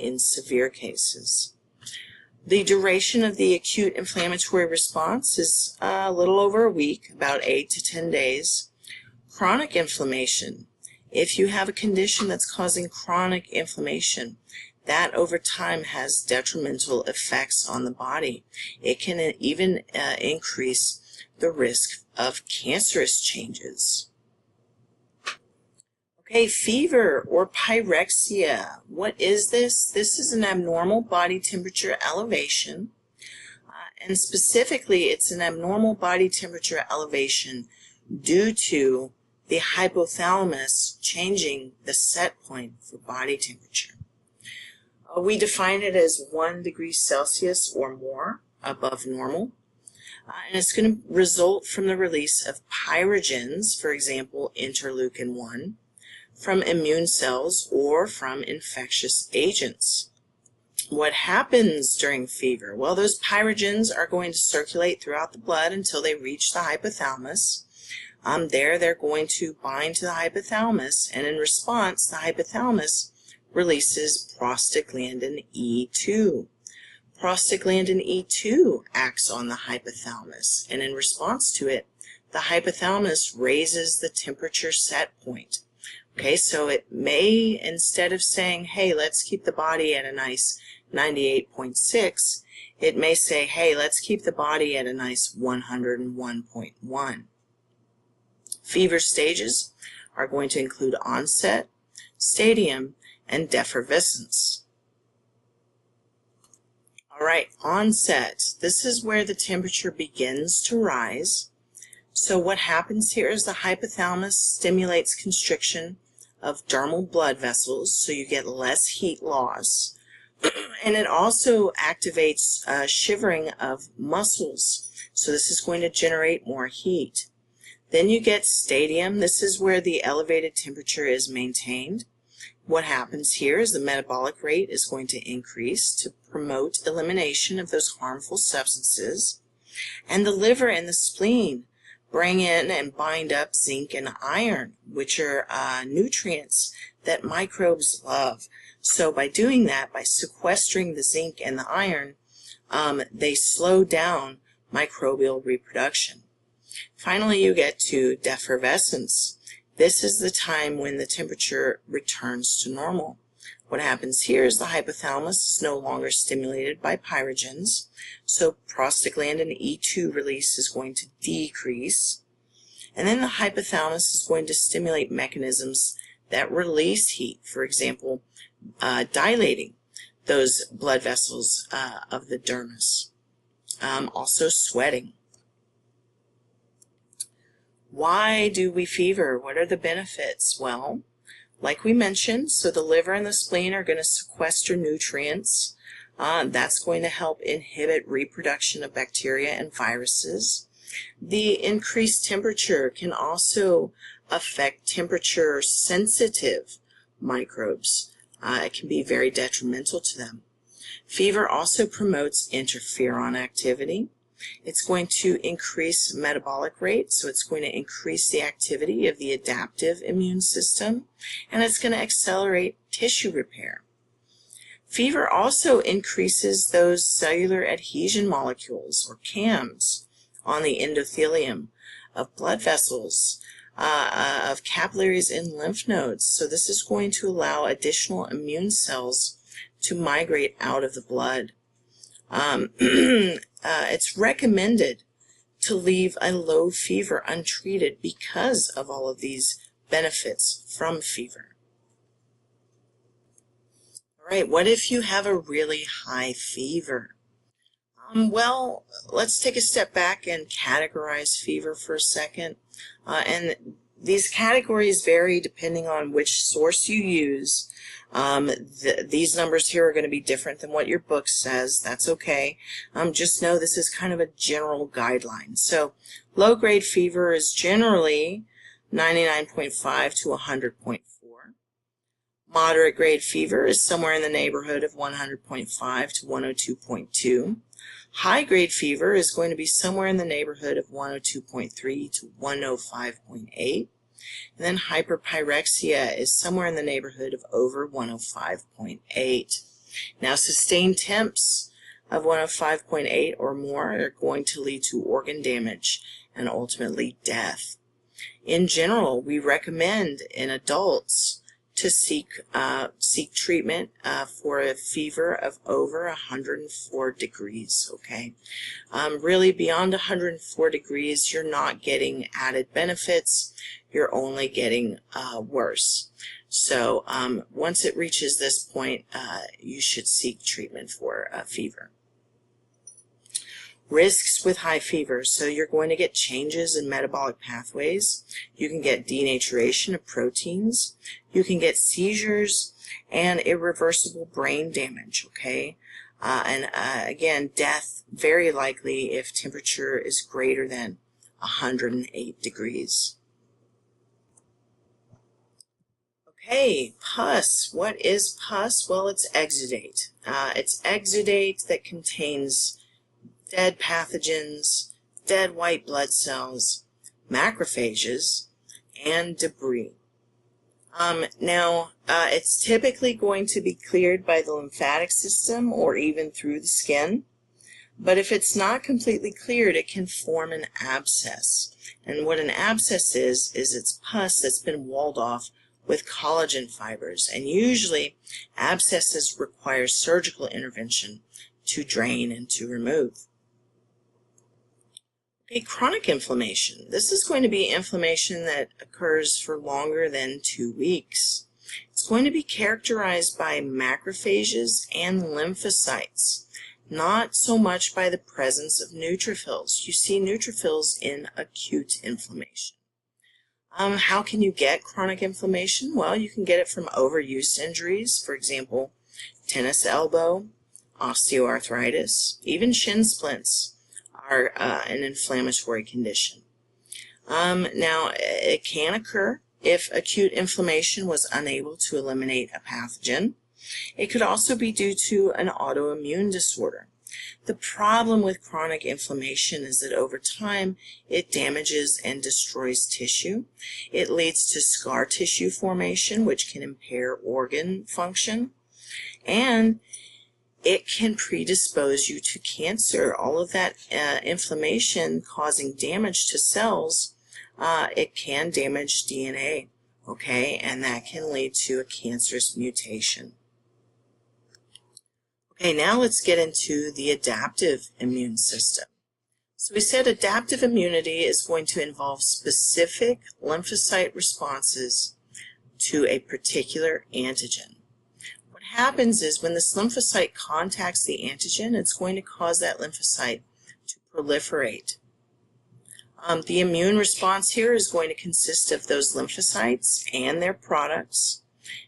Speaker 1: in severe cases. The duration of the acute inflammatory response is a little over a week, about 8 to 10 days. Chronic inflammation. If you have a condition that's causing chronic inflammation, that over time has detrimental effects on the body. It can even increase the risk of cancerous changes. Okay, fever or pyrexia. What is this? This is an abnormal body temperature elevation, and specifically it's an abnormal body temperature elevation due to the hypothalamus changing the set point for body temperature. We define it as 1 degree Celsius or more above normal. And it's going to result from the release of pyrogens, for example, interleukin-1, from immune cells or from infectious agents. What happens during fever? Well, those pyrogens are going to circulate throughout the blood until they reach the hypothalamus. There they're going to bind to the hypothalamus, and in response, the hypothalamus releases prostaglandin E2. Prostaglandin E2 acts on the hypothalamus, and in response to it, the hypothalamus raises the temperature set point. Okay, so it may, instead of saying, hey, let's keep the body at a nice 98.6, it may say, hey, let's keep the body at a nice 101.1. Fever stages are going to include onset, stadium, and defervescence. All right, onset. This is where the temperature begins to rise. So what happens here is the hypothalamus stimulates constriction of dermal blood vessels, so you get less heat loss. And it also activates shivering of muscles, so this is going to generate more heat. Then you get stadium. This is where the elevated temperature is maintained. What happens here is the metabolic rate is going to increase to promote elimination of those harmful substances, and the liver and the spleen bring in and bind up zinc and iron, which are nutrients that microbes love. So by doing that, by sequestering the zinc and the iron, they slow down microbial reproduction. Finally, you get to defervescence. This is the time when the temperature returns to normal. What happens here is the hypothalamus is no longer stimulated by pyrogens, so prostaglandin E2 release is going to decrease, and then the hypothalamus is going to stimulate mechanisms that release heat, for example, dilating those blood vessels of the dermis, also sweating. Why do we fever? What are the benefits? Well, like we mentioned, so the liver and the spleen are going to sequester nutrients. That's going to help inhibit reproduction of bacteria and viruses. The increased temperature can also affect temperature-sensitive microbes. It can be very detrimental to them. Fever also promotes interferon activity. It's going to increase metabolic rate, so it's going to increase the activity of the adaptive immune system, and it's going to accelerate tissue repair. Fever also increases those cellular adhesion molecules, or CAMs, on the endothelium of blood vessels, of capillaries and lymph nodes. So this is going to allow additional immune cells to migrate out of the blood. It's recommended to leave a low fever untreated because of all of these benefits from fever. All right, what if you have a really high fever? Well, let's take a step back and categorize fever for a second. And these categories vary depending on which source you use. These numbers here are going to be different than what your book says. That's okay. Just know this is kind of a general guideline. So low-grade fever is generally 99.5 to 100.4. Moderate grade fever is somewhere in the neighborhood of 100.5 to 102.2. High-grade fever is going to be somewhere in the neighborhood of 102.3 to 105.8. And then hyperpyrexia is somewhere in the neighborhood of over 105.8. Now, sustained temps of 105.8 or more are going to lead to organ damage and ultimately death. In general, we recommend in adults to seek treatment for a fever of over 104 degrees, okay? Really, beyond 104 degrees, you're not getting added benefits. You're only getting worse. So once it reaches this point, you should seek treatment for fever. Risks with high fever. So you're going to get changes in metabolic pathways. You can get denaturation of proteins. You can get seizures and irreversible brain damage, okay? Again, death very likely if temperature is greater than 108 degrees. Okay, pus. What is pus? Well, it's exudate. It's exudate that contains dead pathogens, dead white blood cells, macrophages, and debris. Now, it's typically going to be cleared by the lymphatic system or even through the skin. But if it's not completely cleared, it can form an abscess. And what an abscess is it's pus that's been walled off with collagen fibers. And usually, abscesses require surgical intervention to drain and to remove. Okay, chronic inflammation. This is going to be inflammation that occurs for longer than 2 weeks. It's going to be characterized by macrophages and lymphocytes, not so much by the presence of neutrophils. You see neutrophils in acute inflammation. How can you get chronic inflammation? Well, you can get it from overuse injuries, for example, tennis elbow, osteoarthritis, even shin splints are an inflammatory condition. Now, it can occur if acute inflammation was unable to eliminate a pathogen. It could also be due to an autoimmune disorder. The problem with chronic inflammation is that over time it damages and destroys tissue. It leads to scar tissue formation, which can impair organ function, and it can predispose you to cancer. All of that inflammation causing damage to cells, it can damage DNA, okay, and that can lead to a cancerous mutation. Okay, now let's get into the adaptive immune system. So we said adaptive immunity is going to involve specific lymphocyte responses to a particular antigen. What happens is when this lymphocyte contacts the antigen, it's going to cause that lymphocyte to proliferate. The immune response here is going to consist of those lymphocytes and their products.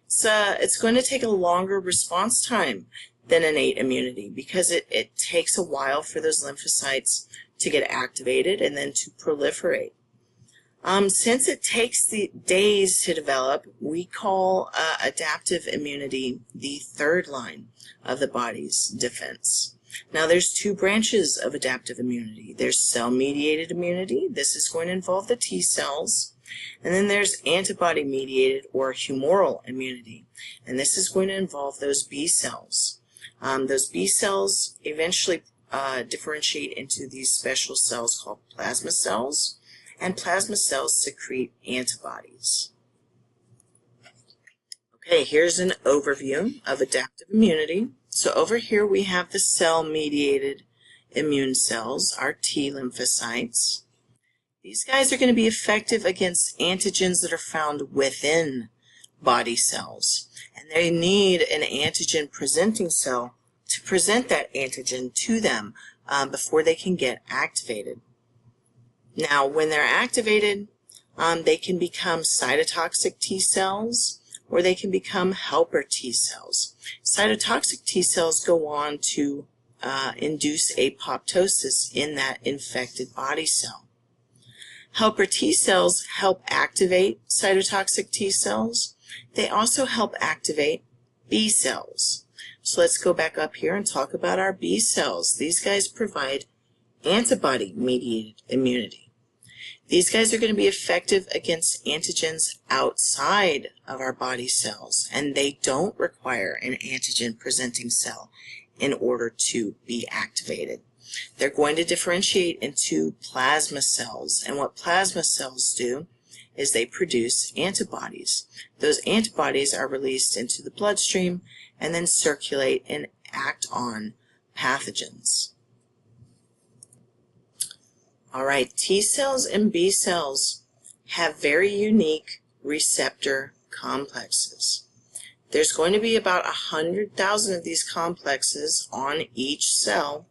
Speaker 1: It's going to take a longer response time than innate immunity because it takes a while for those lymphocytes to get activated and then to proliferate. Since it takes the days to develop, we call adaptive immunity the third line of the body's defense. Now there's two branches of adaptive immunity. There's cell-mediated immunity. This is going to involve the T cells. And then there's antibody-mediated or humoral immunity. And this is going to involve those B cells. Those B cells eventually differentiate into these special cells called plasma cells. And plasma cells secrete antibodies. Okay, here's an overview of adaptive immunity. So over here we have the cell-mediated immune cells, our T lymphocytes. These guys are going to be effective against antigens that are found within body cells. And they need an antigen-presenting cell to present that antigen to them before they can get activated. Now, when they're activated, they can become cytotoxic T cells, or they can become helper T cells. Cytotoxic T cells go on to induce apoptosis in that infected body cell. Helper T cells help activate cytotoxic T cells. They also help activate B cells. So let's go back up here and talk about our B cells. These guys provide antibody-mediated immunity. These guys are going to be effective against antigens outside of our body cells, and they don't require an antigen-presenting cell in order to be activated. They're going to differentiate into plasma cells, and what plasma cells do is they produce antibodies. Those antibodies are released into the bloodstream and then circulate and act on pathogens. All right, T cells and B cells have very unique receptor complexes. There's going to be about 100,000 of these complexes on each cell,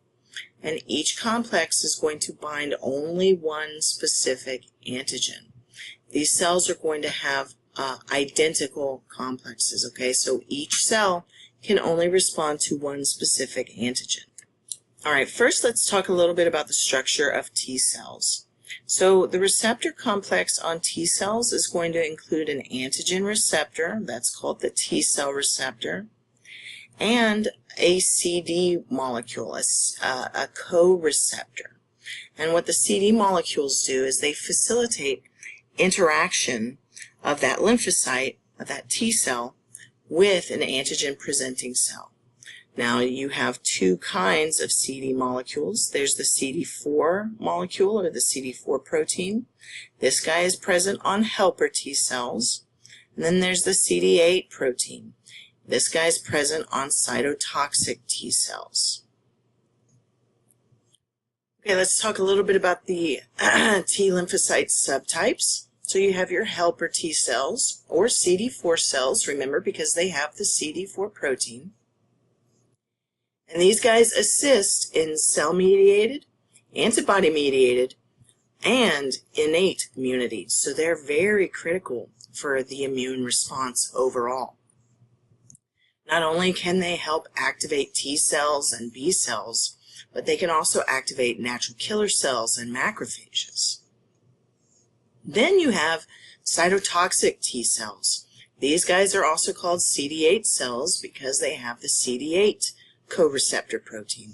Speaker 1: and each complex is going to bind only one specific antigen. These cells are going to have identical complexes, okay? So each cell can only respond to one specific antigen. All right, first let's talk a little bit about the structure of T cells. So the receptor complex on T cells is going to include an antigen receptor, that's called the T cell receptor, and a CD molecule, a co-receptor. And what the CD molecules do is they facilitate interaction of that lymphocyte, of that T cell, with an antigen-presenting cell. Now you have two kinds of CD molecules. There's the CD4 molecule, or the CD4 protein. This guy is present on helper T cells. And then there's the CD8 protein. This guy is present on cytotoxic T cells. Okay, let's talk a little bit about the T lymphocyte subtypes. So you have your helper T cells, or CD4 cells, remember, because they have the CD4 protein. And these guys assist in cell-mediated, antibody-mediated, and innate immunity. So they're very critical for the immune response overall. Not only can they help activate T cells and B cells, but they can also activate natural killer cells and macrophages. Then you have cytotoxic T cells. These guys are also called CD8 cells because they have the CD8 co-receptor protein.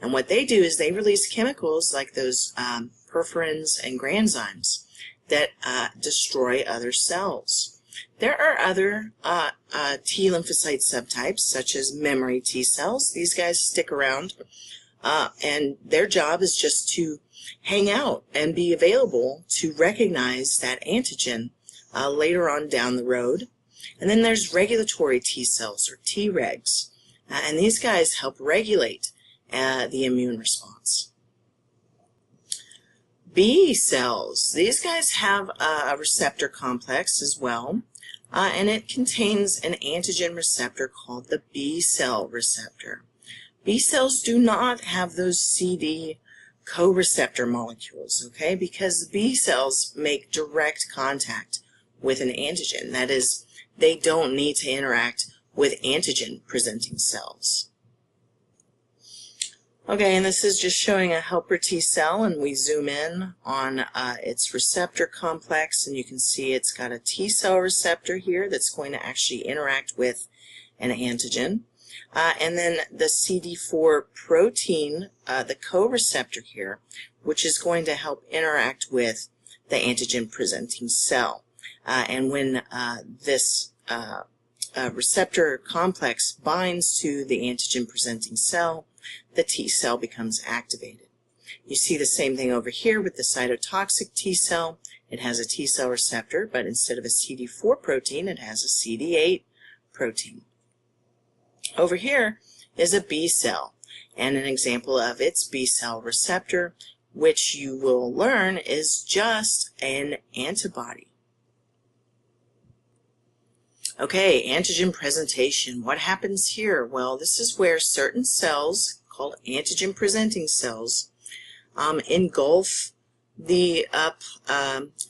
Speaker 1: And what they do is they release chemicals like those perforins and granzymes that destroy other cells. There are other T lymphocyte subtypes, such as memory T cells. These guys stick around, and their job is just to hang out and be available to recognize that antigen later on down the road. And then there's regulatory T cells, or Tregs, and these guys help regulate the immune response. B cells, these guys have a receptor complex as well, and it contains an antigen receptor called the B cell receptor. B cells do not have those CD co-receptor molecules, okay, because the B cells make direct contact with an antigen. That is, they don't need to interact with antigen-presenting cells. Okay, and this is just showing a helper T cell, and we zoom in on its receptor complex, and you can see it's got a T cell receptor here that's going to actually interact with an antigen. And then the CD4 protein, the co-receptor here, which is going to help interact with the antigen-presenting cell. And when this receptor complex binds to the antigen-presenting cell, the T cell becomes activated. You see the same thing over here with the cytotoxic T cell. It has a T cell receptor, but instead of a CD4 protein, it has a CD8 protein. Over here is a B cell, and an example of its B cell receptor, which you will learn is just an antibody. Okay, antigen presentation. What happens here? Well, this is where certain cells, called antigen-presenting cells, engulf the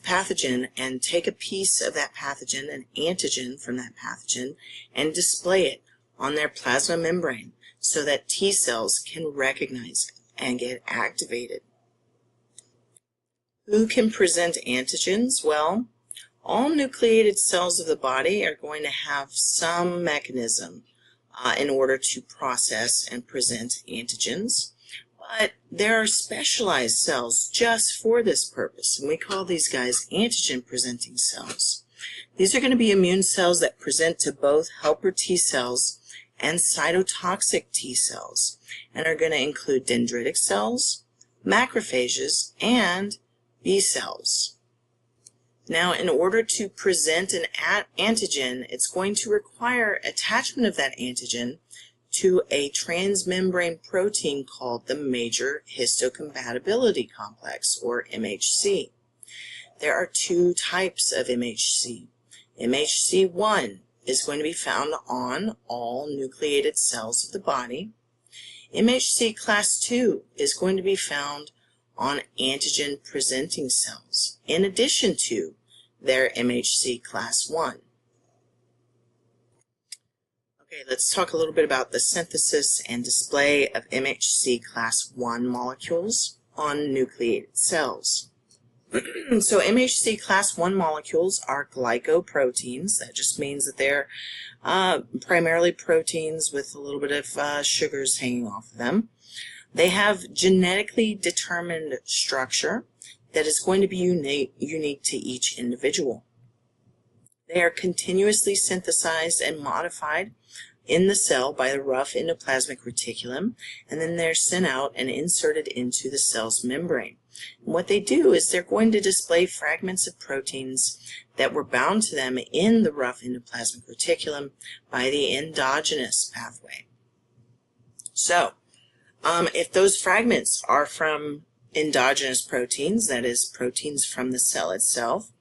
Speaker 1: pathogen and take a piece of that pathogen, an antigen from that pathogen, and display it on their plasma membrane so that T cells can recognize it and get activated. Who can present antigens? Well, all nucleated cells of the body are going to have some mechanism in order to process and present antigens, but there are specialized cells just for this purpose, and we call these guys antigen-presenting cells. These are going to be immune cells that present to both helper T cells and cytotoxic T cells, and are going to include dendritic cells, macrophages, and B cells. Now, in order to present an antigen, it's going to require attachment of that antigen to a transmembrane protein called the major histocompatibility complex, or MHC. There are two types of MHC. MHC1 is going to be found on all nucleated cells of the body. MHC class 2 is going to be found on antigen-presenting cells, in addition to their MHC class 1. Okay, let's talk a little bit about the synthesis and display of MHC class 1 molecules on nucleated cells. So MHC class 1 molecules are glycoproteins. That just means that they're primarily proteins with a little bit of sugars hanging off of them. They have genetically determined structure that is going to be unique to each individual. They are continuously synthesized and modified in the cell by the rough endoplasmic reticulum, and then they're sent out and inserted into the cell's membrane. And what they do is they're going to display fragments of proteins that were bound to them in the rough endoplasmic reticulum by the endogenous pathway. So, if those fragments are from endogenous proteins, that is, proteins from the cell itself,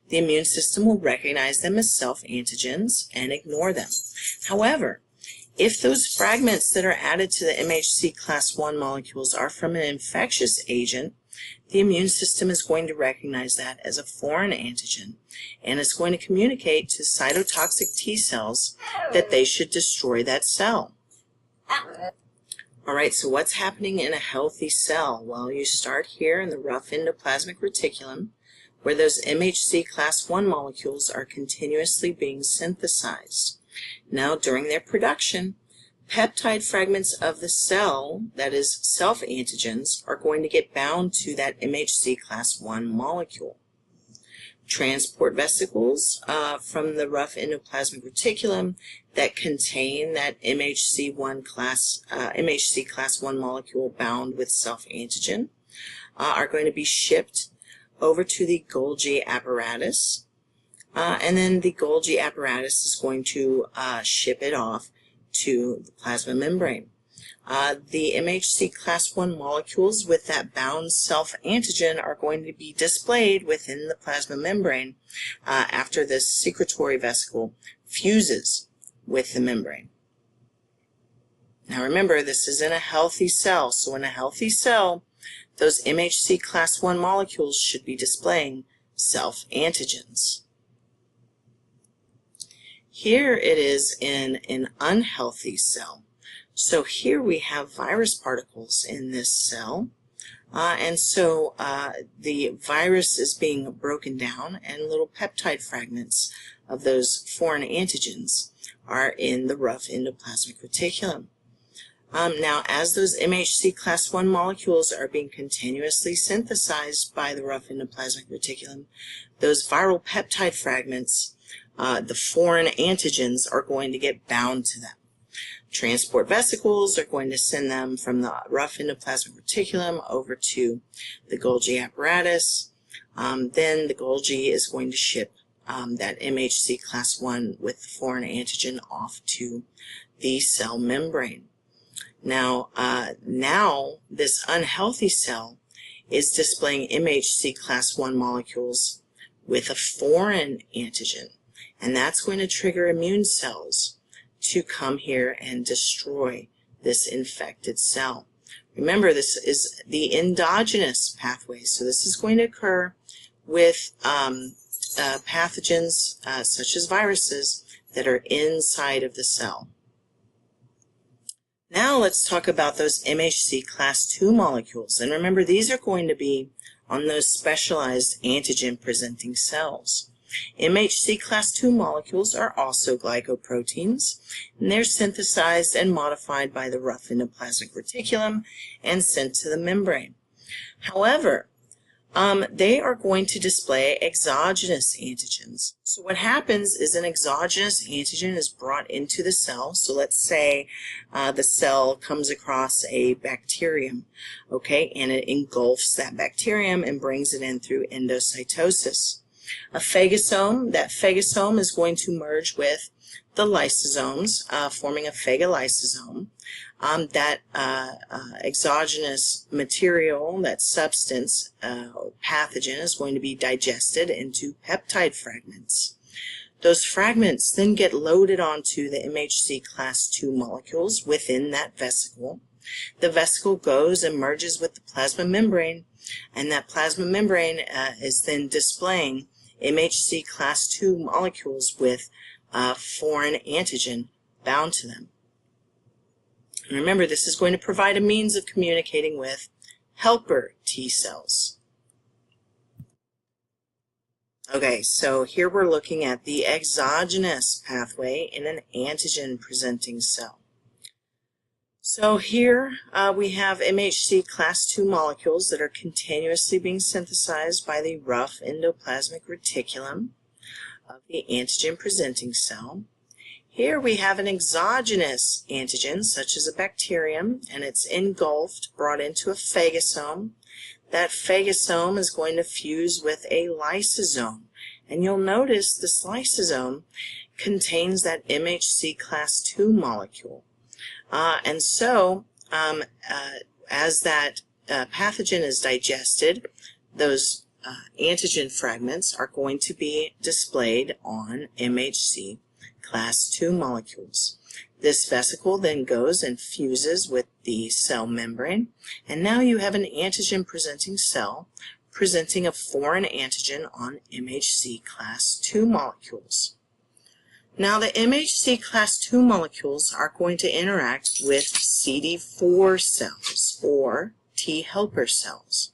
Speaker 1: the immune system will recognize them as self-antigens and ignore them. However, if those fragments that are added to the MHC class 1 molecules are from an infectious agent, the immune system is going to recognize that as a foreign antigen, and it's going to communicate to cytotoxic T cells that they should destroy that cell. Alright, so what's happening in a healthy cell? Well, you start here in the rough endoplasmic reticulum, where those MHC class 1 molecules are continuously being synthesized. Now, during their production, peptide fragments of the cell, that is self-antigens, are going to get bound to that MHC class I molecule. Transport vesicles from the rough endoplasmic reticulum that contain that MHC class I molecule bound with self-antigen are going to be shipped over to the Golgi apparatus, and then the Golgi apparatus is going to ship it off to the plasma membrane. The MHC class I molecules with that bound self-antigen are going to be displayed within the plasma membrane after the secretory vesicle fuses with the membrane. Now remember, this is in a healthy cell, so in a healthy cell, those MHC class I molecules should be displaying self-antigens. Here it is in an unhealthy cell. So here we have virus particles in this cell, and so the virus is being broken down, and little peptide fragments of those foreign antigens are in the rough endoplasmic reticulum. Now, as those MHC class I molecules are being continuously synthesized by the rough endoplasmic reticulum, those viral peptide fragments, the foreign antigens, are going to get bound to them. Transport vesicles are going to send them from the rough endoplasmic reticulum over to the Golgi apparatus. Then the Golgi is going to ship that MHC class I with the foreign antigen off to the cell membrane. Now, this unhealthy cell is displaying MHC class I molecules with a foreign antigen, and that's going to trigger immune cells to come here and destroy this infected cell. Remember, this is the endogenous pathway, so this is going to occur with pathogens such as viruses that are inside of the cell. Now let's talk about those MHC class II molecules, and remember, these are going to be on those specialized antigen presenting cells. MHC class II molecules are also glycoproteins, and they're synthesized and modified by the rough endoplasmic reticulum and sent to the membrane. However, they are going to display exogenous antigens. So what happens is an exogenous antigen is brought into the cell. So let's say the cell comes across a bacterium, okay, and it engulfs that bacterium and brings it in through endocytosis. A phagosome, that phagosome is going to merge with the lysosomes, forming a phagolysosome. That exogenous material, that substance, pathogen, is going to be digested into peptide fragments. Those fragments then get loaded onto the MHC class II molecules within that vesicle. The vesicle goes and merges with the plasma membrane, and that plasma membrane is then displaying MHC class II molecules with foreign antigen bound to them. And remember, this is going to provide a means of communicating with helper T cells. Okay, so here we're looking at the exogenous pathway in an antigen-presenting cell. So here we have MHC class II molecules that are continuously being synthesized by the rough endoplasmic reticulum of the antigen-presenting cell. Here we have an exogenous antigen, such as a bacterium, and it's engulfed, brought into a phagosome. That phagosome is going to fuse with a lysosome, and you'll notice this lysosome contains that MHC class II molecule. And so, as that pathogen is digested, those antigen fragments are going to be displayed on MHC class II molecules. This vesicle then goes and fuses with the cell membrane, and now you have an antigen-presenting cell presenting a foreign antigen on MHC class II molecules. Now the MHC class II molecules are going to interact with CD4 cells, or T helper cells,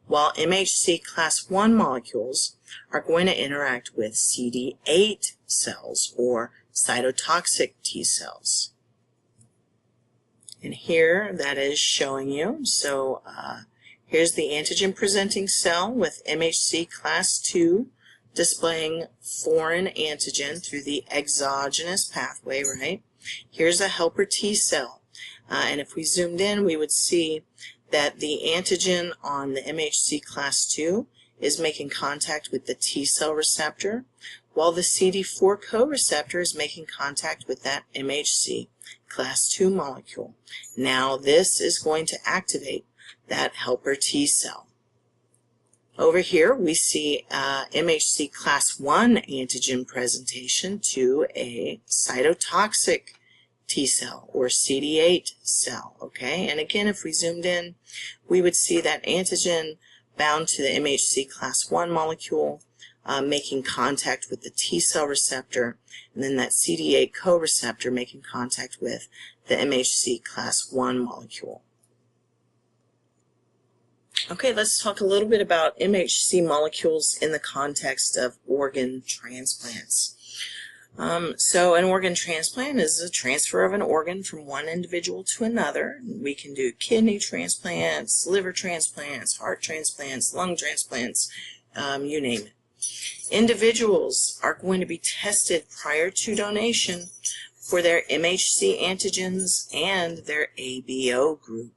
Speaker 1: while MHC class I molecules are going to interact with CD8 cells, or cytotoxic T cells. And here that is showing you. So here's the antigen presenting cell with MHC class II displaying foreign antigen through the exogenous pathway, right? Here's a helper T cell. And if we zoomed in, we would see that the antigen on the MHC class II is making contact with the T cell receptor, while the CD4 co-receptor is making contact with that MHC class II molecule. Now this is going to activate that helper T cell. Over here we see MHC class I antigen presentation to a cytotoxic T cell or CD8 cell, okay? And again, if we zoomed in, we would see that antigen bound to the MHC class I molecule making contact with the T cell receptor, and then that CD8 co-receptor making contact with the MHC class I molecule. Okay, let's talk a little bit about MHC molecules in the context of organ transplants. So an organ transplant is a transfer of an organ from one individual to another. We can do kidney transplants, liver transplants, heart transplants, lung transplants, you name it. Individuals are going to be tested prior to donation for their MHC antigens and their ABO group.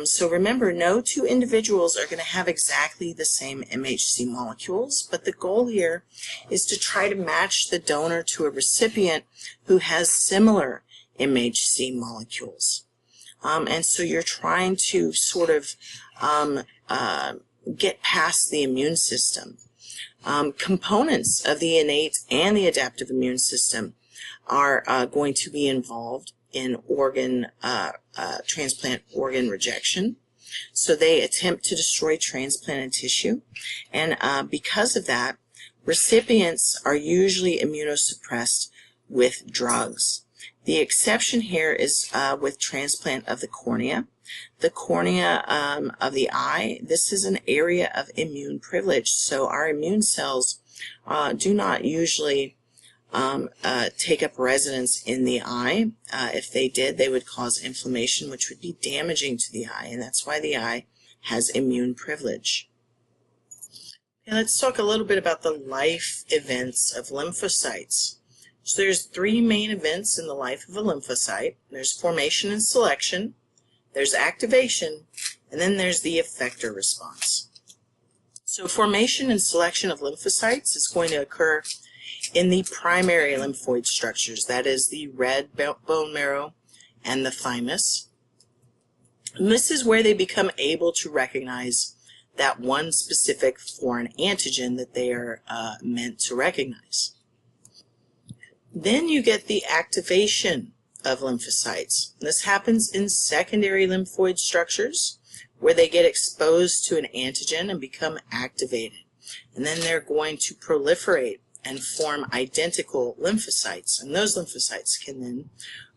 Speaker 1: So remember, no two individuals are going to have exactly the same MHC molecules, but the goal here is to try to match the donor to a recipient who has similar MHC molecules. And so you're trying to sort of get past the immune system. Components of the innate and the adaptive immune system are going to be involved in organ transplant organ rejection. So they attempt to destroy transplanted tissue, and because of that, recipients are usually immunosuppressed with drugs. The exception here is with transplant of the cornea. The cornea of the eye, this is an area of immune privilege, so our immune cells do not usually take up residence in the eye. If they did, they would cause inflammation, which would be damaging to the eye, and that's why the eye has immune privilege. Okay, let's talk a little bit about the life events of lymphocytes. So there's three main events in the life of a lymphocyte. There's formation and selection, there's activation, and then there's the effector response. So formation and selection of lymphocytes is going to occur in the primary lymphoid structures, that is the red bone marrow and the thymus. And this is where they become able to recognize that one specific foreign antigen that they are meant to recognize. Then you get the activation of lymphocytes. This happens in secondary lymphoid structures where they get exposed to an antigen and become activated. And then they're going to proliferate and form identical lymphocytes, and those lymphocytes can then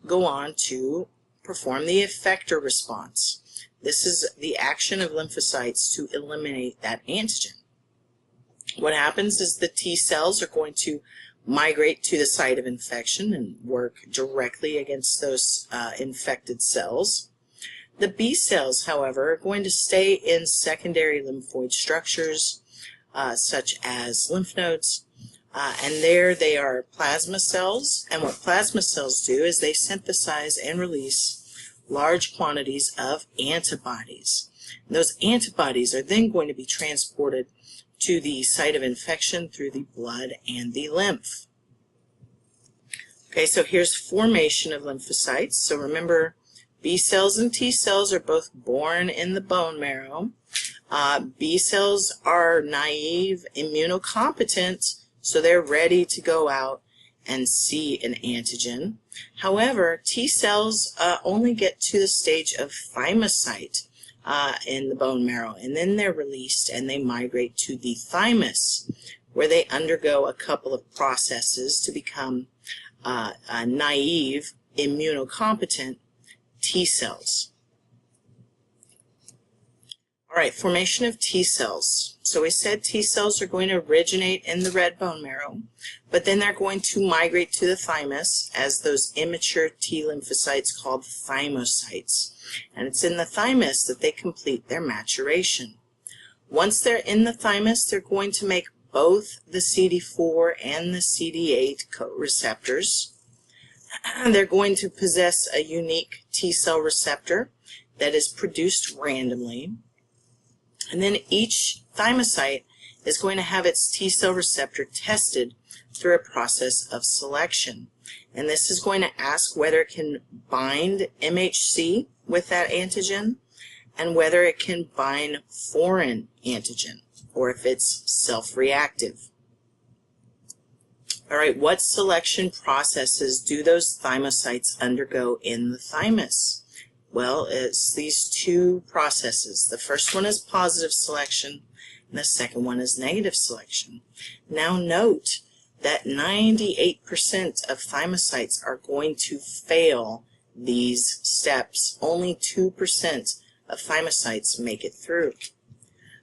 Speaker 1: go on to perform the effector response. This is the action of lymphocytes to eliminate that antigen. What happens is the T cells are going to migrate to the site of infection and work directly against those infected cells. The B cells, however, are going to stay in secondary lymphoid structures such as lymph nodes, and there they are plasma cells, and what plasma cells do is they synthesize and release large quantities of antibodies. And those antibodies are then going to be transported to the site of infection through the blood and the lymph. Okay, so here's formation of lymphocytes. So remember, B cells and T cells are both born in the bone marrow. B cells are naive, immunocompetent, so they're ready to go out and see an antigen. However, T cells only get to the stage of thymocyte in the bone marrow, and then they're released and they migrate to the thymus, where they undergo a couple of processes to become naive, immunocompetent T cells. All right, formation of T cells. So we said T cells are going to originate in the red bone marrow, but then they're going to migrate to the thymus as those immature T lymphocytes called thymocytes. And it's in the thymus that they complete their maturation. Once they're in the thymus, they're going to make both the CD4 and the CD8 receptors. They're going to possess a unique T cell receptor that is produced randomly. And then each thymocyte is going to have its T cell receptor tested through a process of selection. And this is going to ask whether it can bind MHC with that antigen and whether it can bind foreign antigen or if it's self-reactive. All right, what selection processes do those thymocytes undergo in the thymus? Well, it's these two processes. The first one is positive selection, and the second one is negative selection. Now note that 98% of thymocytes are going to fail these steps. Only 2% of thymocytes make it through.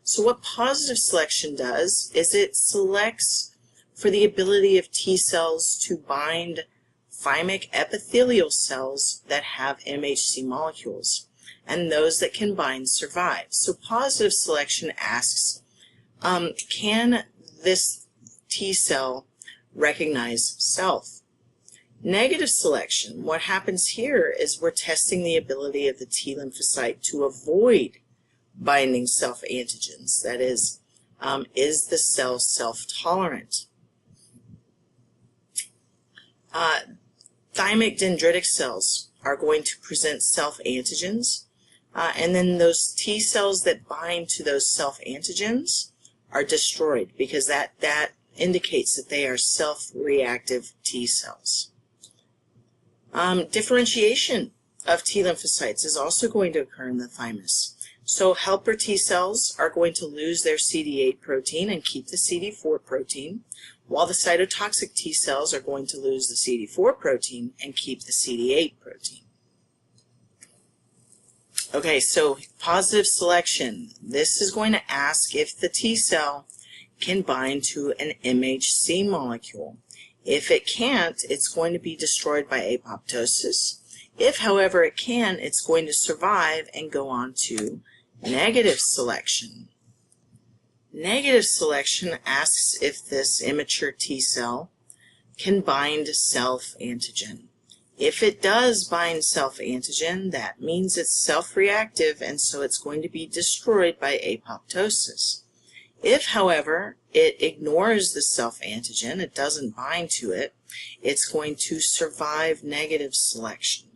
Speaker 1: So what positive selection does is it selects for the ability of T cells to bind thymic epithelial cells that have MHC molecules, and those that can bind survive. So positive selection asks, can this T cell recognize self? Negative selection, what happens here is we're testing the ability of the T lymphocyte to avoid binding self-antigens. That is the cell self-tolerant? Thymic dendritic cells are going to present self-antigens, and then those T cells that bind to those self-antigens are destroyed because that indicates that they are self-reactive T cells. Differentiation of T lymphocytes is also going to occur in the thymus. So helper T cells are going to lose their CD8 protein and keep the CD4 protein, while the cytotoxic T cells are going to lose the CD4 protein and keep the CD8 protein. Okay, so positive selection. This is going to ask if the T cell can bind to an MHC molecule. If it can't, it's going to be destroyed by apoptosis. If, however, it can, it's going to survive and go on to negative selection. Negative selection asks if this immature T cell can bind self-antigen. If it does bind self-antigen, that means it's self-reactive, and so it's going to be destroyed by apoptosis. If, however, it ignores the self-antigen, it doesn't bind to it, it's going to survive negative selection.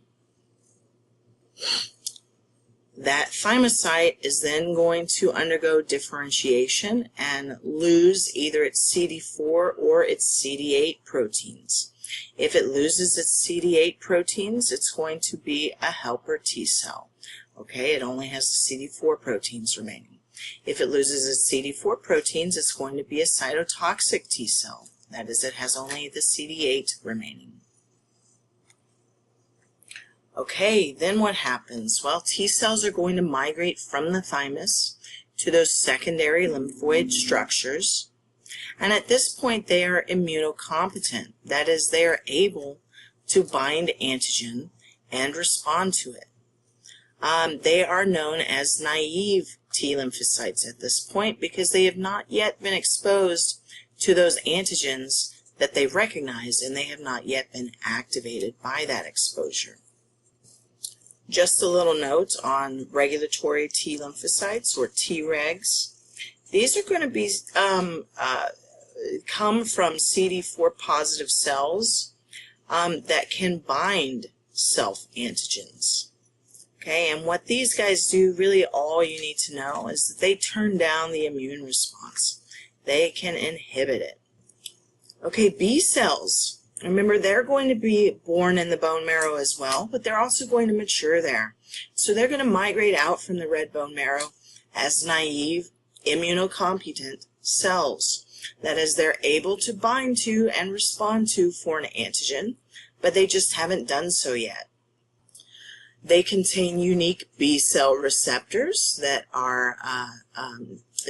Speaker 1: That thymocyte is then going to undergo differentiation and lose either its CD4 or its CD8 proteins. If it loses its CD8 proteins, it's going to be a helper T cell. Okay, it only has the CD4 proteins remaining. If it loses its CD4 proteins, it's going to be a cytotoxic T cell. That is, it has only the CD8 remaining. Okay, then what happens? Well, T cells are going to migrate from the thymus to those secondary lymphoid structures, and at this point they are immunocompetent. That is, they are able to bind antigen and respond to it. They are known as naive T lymphocytes at this point because they have not yet been exposed to those antigens that they recognize, and they have not yet been activated by that exposure. Just a little note on regulatory T lymphocytes, or Tregs. These are going to be come from CD4 positive cells that can bind self-antigens. Okay, and what these guys do, really all you need to know, is that they turn down the immune response. They can inhibit it. Okay, B cells. Remember, they're going to be born in the bone marrow as well, but they're also going to mature there. So they're going to migrate out from the red bone marrow as naive, immunocompetent cells. That is, they're able to bind to and respond to foreign antigen, but they just haven't done so yet. They contain unique B cell receptors that are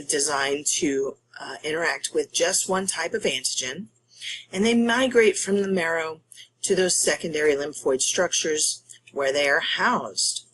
Speaker 1: designed to interact with just one type of antigen, and they migrate from the marrow to those secondary lymphoid structures where they are housed.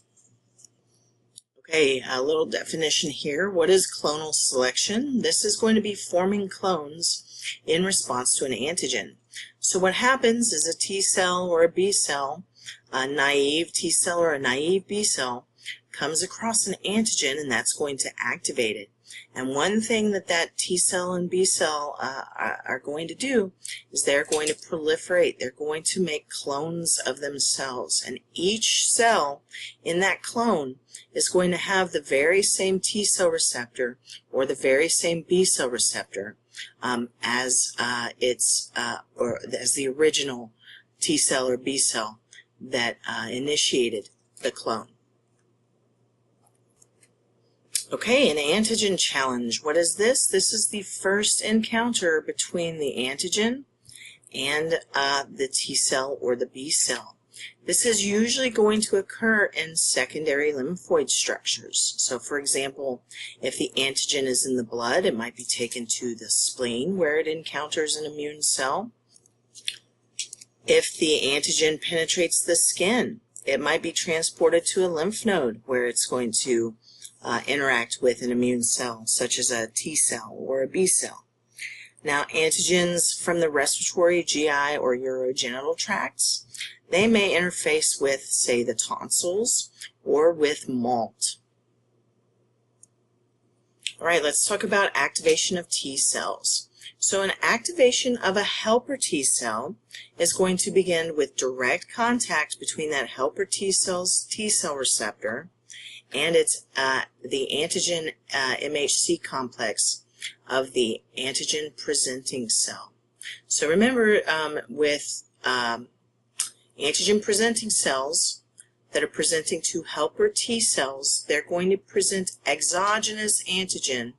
Speaker 1: Okay, a little definition here. What is clonal selection? This is going to be forming clones in response to an antigen. So what happens is a T cell or a B cell, a naive T cell or a naive B cell, comes across an antigen, and that's going to activate it. And one thing that T cell and B cell are going to do is they're going to proliferate. They're going to make clones of themselves. And each cell in that clone is going to have the very same T cell receptor or the very same B cell receptor as the original T cell or B cell that initiated the clone. Okay, an antigen challenge. What is this? This is the first encounter between the antigen and the T cell or the B cell. This is usually going to occur in secondary lymphoid structures. So for example, if the antigen is in the blood, it might be taken to the spleen where it encounters an immune cell. If the antigen penetrates the skin, it might be transported to a lymph node where it's going to interact with an immune cell, such as a T cell or a B cell. Now, antigens from the respiratory, GI, or urogenital tracts, they may interface with, say, the tonsils or with MALT. All right, let's talk about activation of T cells. So an activation of a helper T cell is going to begin with direct contact between that helper T cell receptor and it's the antigen MHC complex of the antigen presenting cell. So remember, with antigen presenting cells that are presenting to helper T cells, they're going to present exogenous antigen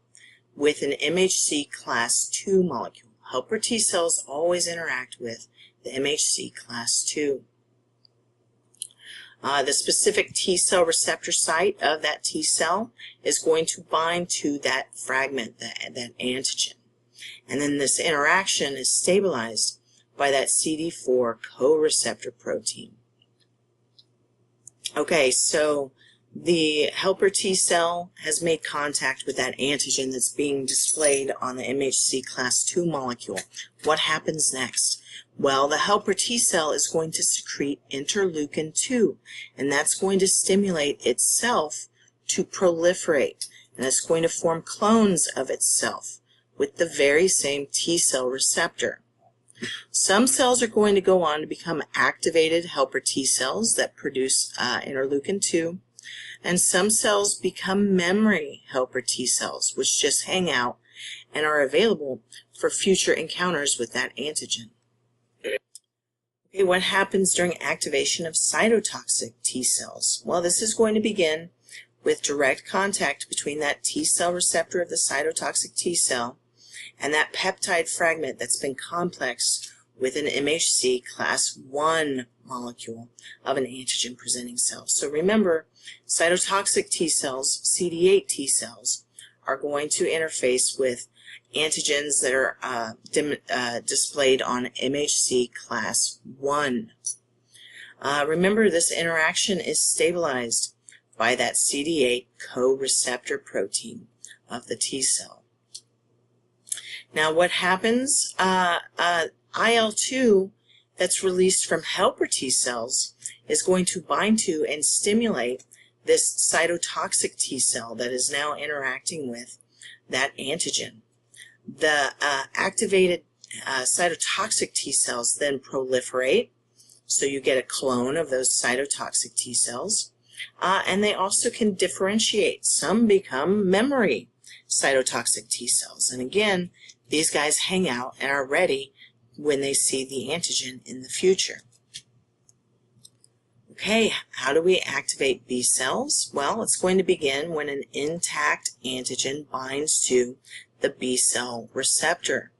Speaker 1: with an MHC class II molecule. Helper T cells always interact with the MHC class II. The specific T cell receptor site of that T cell is going to bind to that fragment, that antigen. And then this interaction is stabilized by that CD4 co-receptor protein. Okay, so the helper T cell has made contact with that antigen that's being displayed on the MHC class II molecule. What happens next? Well, the helper T cell is going to secrete interleukin-2, and that's going to stimulate itself to proliferate, and it's going to form clones of itself with the very same T cell receptor. Some cells are going to go on to become activated helper T cells that produce interleukin-2, and some cells become memory helper T cells, which just hang out and are available for future encounters with that antigen. Okay, what happens during activation of cytotoxic T cells? Well, this is going to begin with direct contact between that T cell receptor of the cytotoxic T cell and that peptide fragment that's been complexed with an MHC class I molecule of an antigen presenting cell. So remember, cytotoxic T cells, CD8 T cells, are going to interface with antigens that are displayed on MHC class I. Remember, this interaction is stabilized by that CD8 co-receptor protein of the T cell. Now, what happens? IL-2 that's released from helper T cells is going to bind to and stimulate this cytotoxic T cell that is now interacting with that antigen. The activated cytotoxic T cells then proliferate, so you get a clone of those cytotoxic T cells, and they also can differentiate. Some become memory cytotoxic T cells, and again, these guys hang out and are ready when they see the antigen in the future. Okay, how do we activate B cells? Well, it's going to begin when an intact antigen binds to the B cell receptor.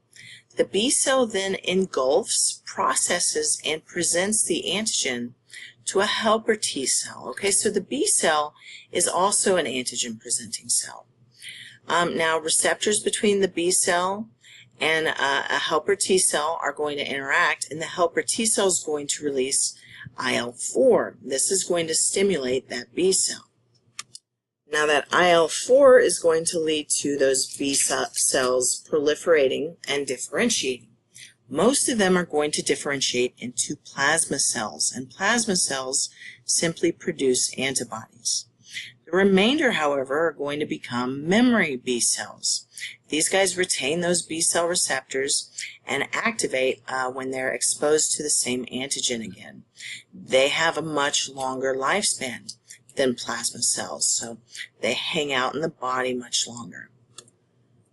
Speaker 1: The B cell then engulfs, processes, and presents the antigen to a helper T cell. Okay, so the B cell is also an antigen-presenting cell. Now, receptors between the B cell and a helper T cell are going to interact, and the helper T cell is going to release IL-4. This is going to stimulate that B cell. Now, that IL-4 is going to lead to those B cells proliferating and differentiating. Most of them are going to differentiate into plasma cells, and plasma cells simply produce antibodies. The remainder, however, are going to become memory B cells. These guys retain those B cell receptors and activate when they're exposed to the same antigen again. They have a much longer lifespan than plasma cells, so they hang out in the body much longer.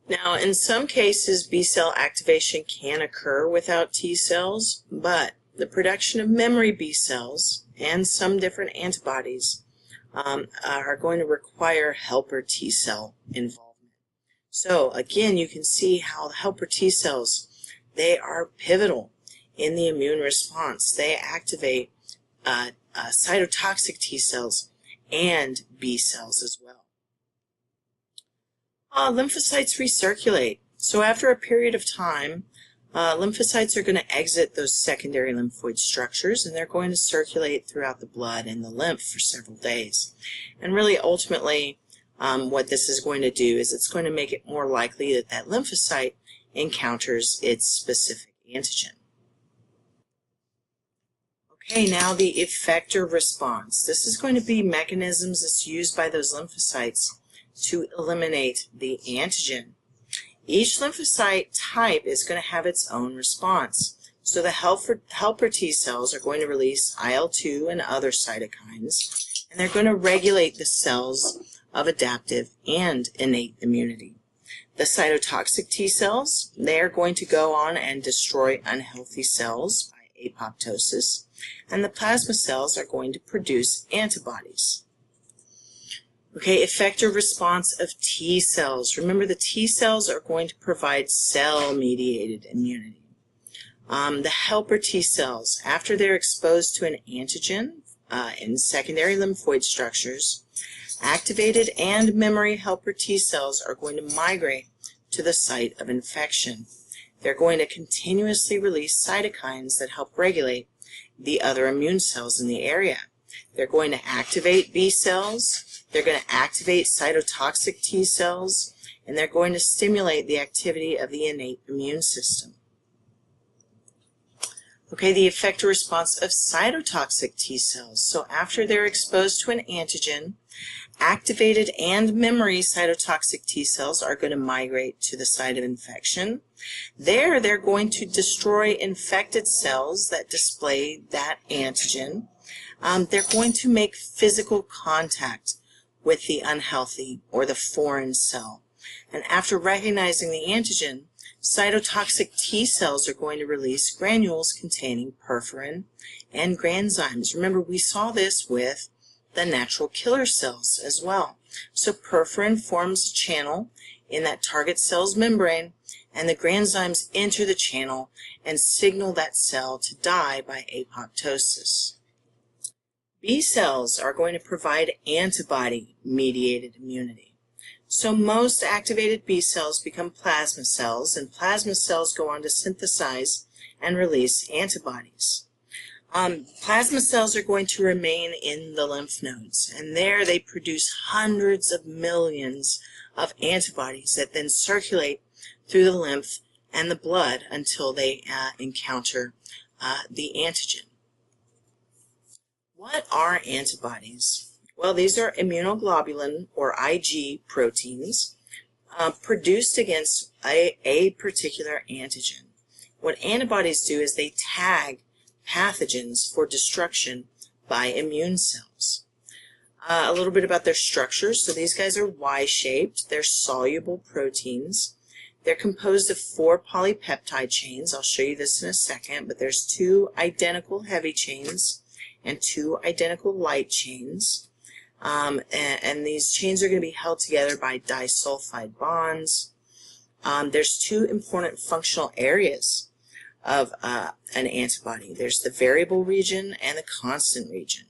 Speaker 1: Now, in some cases, B cell activation can occur without T cells, but the production of memory B cells and some different antibodies are going to require helper T cell involvement. So, again, you can see how the helper T cells, they are pivotal in the immune response. They activate cytotoxic T cells and B cells as well. Lymphocytes recirculate. So after a period of time, lymphocytes are going to exit those secondary lymphoid structures, and they're going to circulate throughout the blood and the lymph for several days. And really, ultimately, what this is going to do is it's going to make it more likely that that lymphocyte encounters its specific antigen. Okay, now the effector response. This is going to be mechanisms that's used by those lymphocytes to eliminate the antigen. Each lymphocyte type is going to have its own response. So the helper T cells are going to release IL-2 and other cytokines, and they're going to regulate the cells of adaptive and innate immunity. The cytotoxic T cells, they are going to go on and destroy unhealthy cells by apoptosis, and the plasma cells are going to produce antibodies. Okay, effector response of T cells. Remember, the T cells are going to provide cell-mediated immunity. The helper T cells, after they're exposed to an antigen in secondary lymphoid structures, activated and memory helper T cells are going to migrate to the site of infection. They're going to continuously release cytokines that help regulate the other immune cells in the area. They're going to activate B cells. They're going to activate cytotoxic T cells, and they're going to stimulate the activity of the innate immune system. Okay, the effector response of cytotoxic T cells. So after they're exposed to an antigen, activated and memory cytotoxic T cells are going to migrate to the site of infection. There, they're going to destroy infected cells that display that antigen. They're going to make physical contact with the unhealthy or the foreign cell. And after recognizing the antigen, cytotoxic T cells are going to release granules containing perforin and granzymes. Remember, we saw this with the natural killer cells as well. So perforin forms a channel in that target cell's membrane, and the granzymes enter the channel and signal that cell to die by apoptosis. B cells are going to provide antibody-mediated immunity. So most activated B cells become plasma cells, and plasma cells go on to synthesize and release antibodies. Plasma cells are going to remain in the lymph nodes, and there they produce hundreds of millions of antibodies that then circulate through the lymph and the blood until they encounter the antigen. What are antibodies? Well, these are immunoglobulin, or Ig, proteins produced against a particular antigen. What antibodies do is they tag pathogens for destruction by immune cells. A little bit about their structure. So these guys are Y-shaped. They're soluble proteins. They're composed of 4 polypeptide chains. I'll show you this in a second, but there's 2 identical heavy chains and 2 identical light chains. And these chains are going to be held together by disulfide bonds. There's 2 important functional areas of an antibody. There's the variable region and the constant region.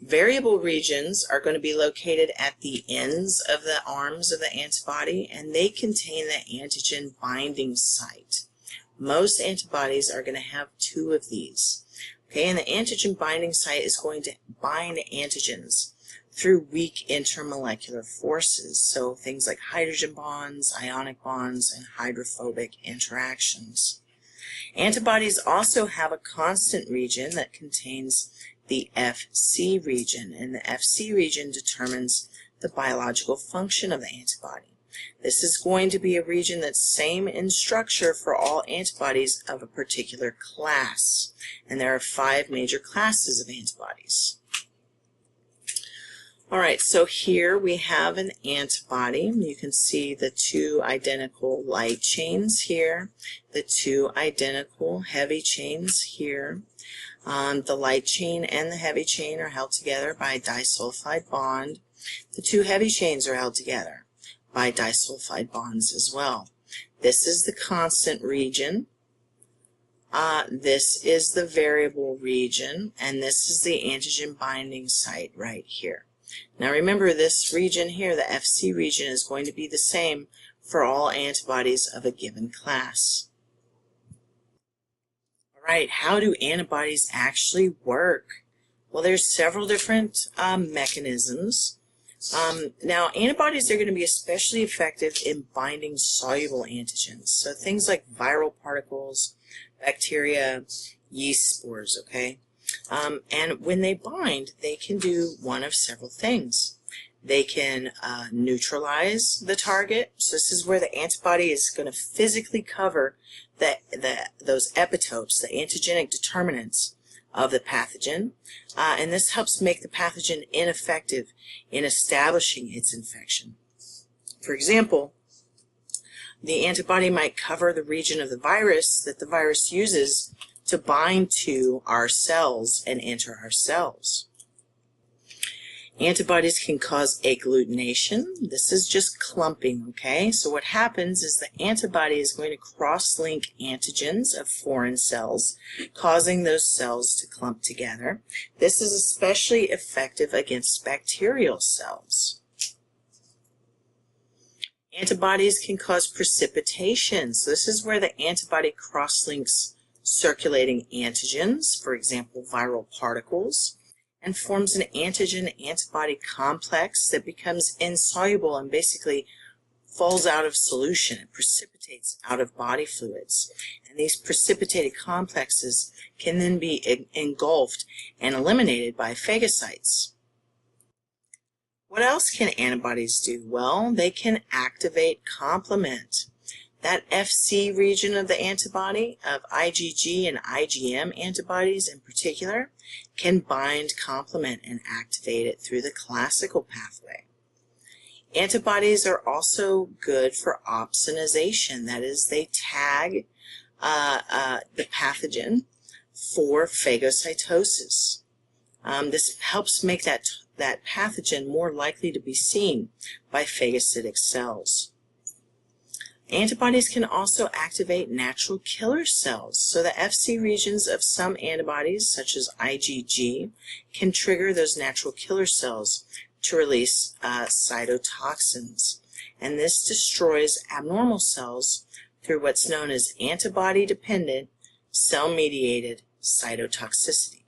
Speaker 1: Variable regions are going to be located at the ends of the arms of the antibody, and they contain the antigen binding site. Most antibodies are going to have 2 of these. Okay, and the antigen binding site is going to bind antigens through weak intermolecular forces, so things like hydrogen bonds, ionic bonds, and hydrophobic interactions. Antibodies also have a constant region that contains the Fc region, and the Fc region determines the biological function of the antibody. This is going to be a region that's same in structure for all antibodies of a particular class, and there are 5 major classes of antibodies. Alright, so here we have an antibody. You can see the 2 identical light chains here, the 2 identical heavy chains here. The light chain and the heavy chain are held together by a disulfide bond. The 2 heavy chains are held together by disulfide bonds as well. This is the constant region. This is the variable region, and this is the antigen binding site right here. Now remember, this region here, the Fc region, is going to be the same for all antibodies of a given class. Alright, how do antibodies actually work? Well, there's several different mechanisms. Now, antibodies are going to be especially effective in binding soluble antigens, so things like viral particles, bacteria, yeast spores, okay? And when they bind, they can do one of several things. They can neutralize the target. So this is where the antibody is going to physically cover those epitopes, the antigenic determinants of the pathogen. And this helps make the pathogen ineffective in establishing its infection. For example, the antibody might cover the region of the virus that the virus uses to bind to our cells and enter our cells. Antibodies can cause agglutination. This is just clumping, okay? So what happens is the antibody is going to cross-link antigens of foreign cells, causing those cells to clump together. This is especially effective against bacterial cells. Antibodies can cause precipitation. So this is where the antibody cross-links circulating antigens, for example, viral particles, and forms an antigen-antibody complex that becomes insoluble and basically falls out of solution. It precipitates out of body fluids. And these precipitated complexes can then be engulfed and eliminated by phagocytes. What else can antibodies do? Well, they can activate complement. That Fc region of the antibody, of IgG and IgM antibodies in particular, can bind complement and activate it through the classical pathway. Antibodies are also good for opsonization. That is, they tag the pathogen for phagocytosis. This helps make that pathogen more likely to be seen by phagocytic cells. Antibodies can also activate natural killer cells. So the Fc regions of some antibodies, such as IgG, can trigger those natural killer cells to release cytotoxins. And this destroys abnormal cells through what's known as antibody-dependent cell-mediated cytotoxicity.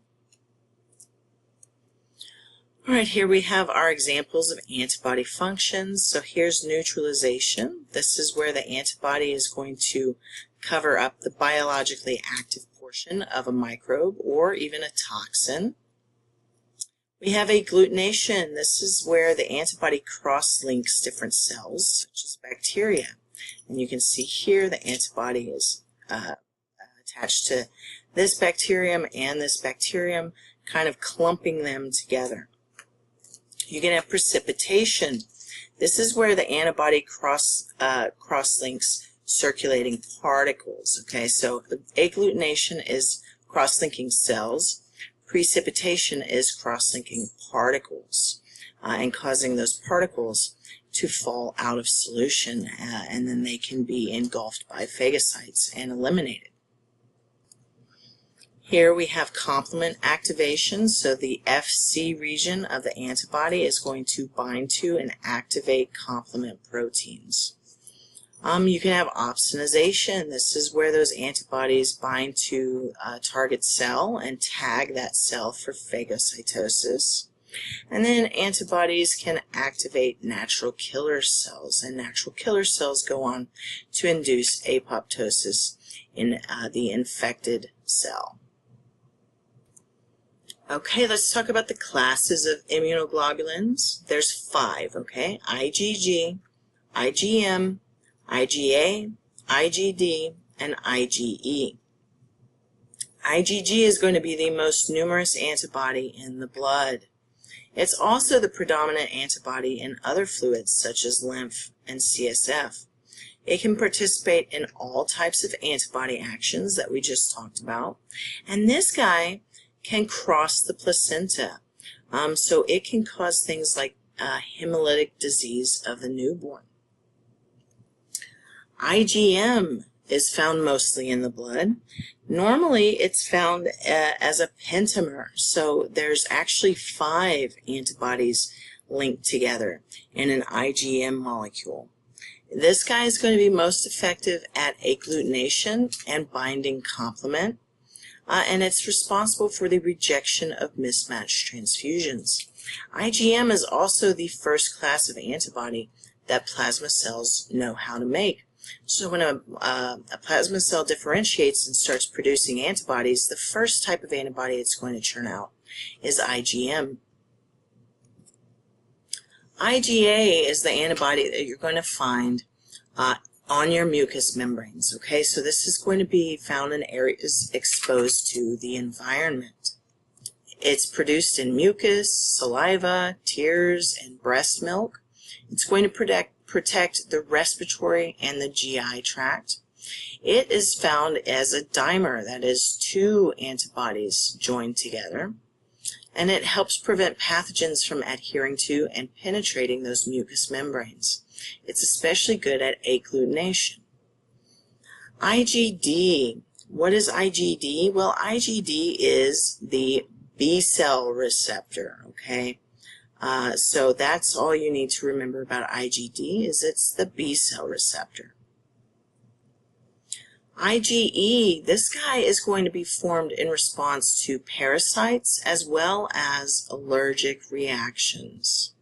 Speaker 1: All right, here we have our examples of antibody functions. So here's neutralization. This is where the antibody is going to cover up the biologically active portion of a microbe or even a toxin. We have agglutination. This is where the antibody cross-links different cells, such as bacteria. And you can see here the antibody is attached to this bacterium and this bacterium, kind of clumping them together. You can have precipitation. This is where the antibody cross-links circulating particles. Okay, so agglutination is cross-linking cells. Precipitation is cross-linking particles and causing those particles to fall out of solution, and then they can be engulfed by phagocytes and eliminated. Here we have complement activation, so the Fc region of the antibody is going to bind to and activate complement proteins. You can have opsonization. This is where those antibodies bind to a target cell and tag that cell for phagocytosis. And then antibodies can activate natural killer cells, and natural killer cells go on to induce apoptosis in the infected cell. Okay, let's talk about the classes of immunoglobulins. There's 5, okay? IgG, IgM, IgA, IgD, and IgE. IgG is going to be the most numerous antibody in the blood. It's also the predominant antibody in other fluids such as lymph and CSF. It can participate in all types of antibody actions that we just talked about. And this guy can cross the placenta. So it can cause things like hemolytic disease of the newborn. IgM is found mostly in the blood. Normally it's found as a pentamer, so there's actually 5 antibodies linked together in an IgM molecule. This guy is going to be most effective at agglutination and binding complement, and it's responsible for the rejection of mismatched transfusions. IgM is also the first class of antibody that plasma cells know how to make. So when a plasma cell differentiates and starts producing antibodies, the first type of antibody it's going to churn out is IgM. IgA is the antibody that you're going to find on your mucous membranes. Okay, so this is going to be found in areas exposed to the environment. It's produced in mucus, saliva, tears, and breast milk. It's going to protect the respiratory and the GI tract. It is found as a dimer, that is 2 antibodies joined together, and it helps prevent pathogens from adhering to and penetrating those mucous membranes. It's especially good at agglutination. IgD. What is IgD? Well, IgD is the B cell receptor, okay? So that's all you need to remember about IgD, is it's the B cell receptor. IgE, this guy is going to be formed in response to parasites as well as allergic reactions.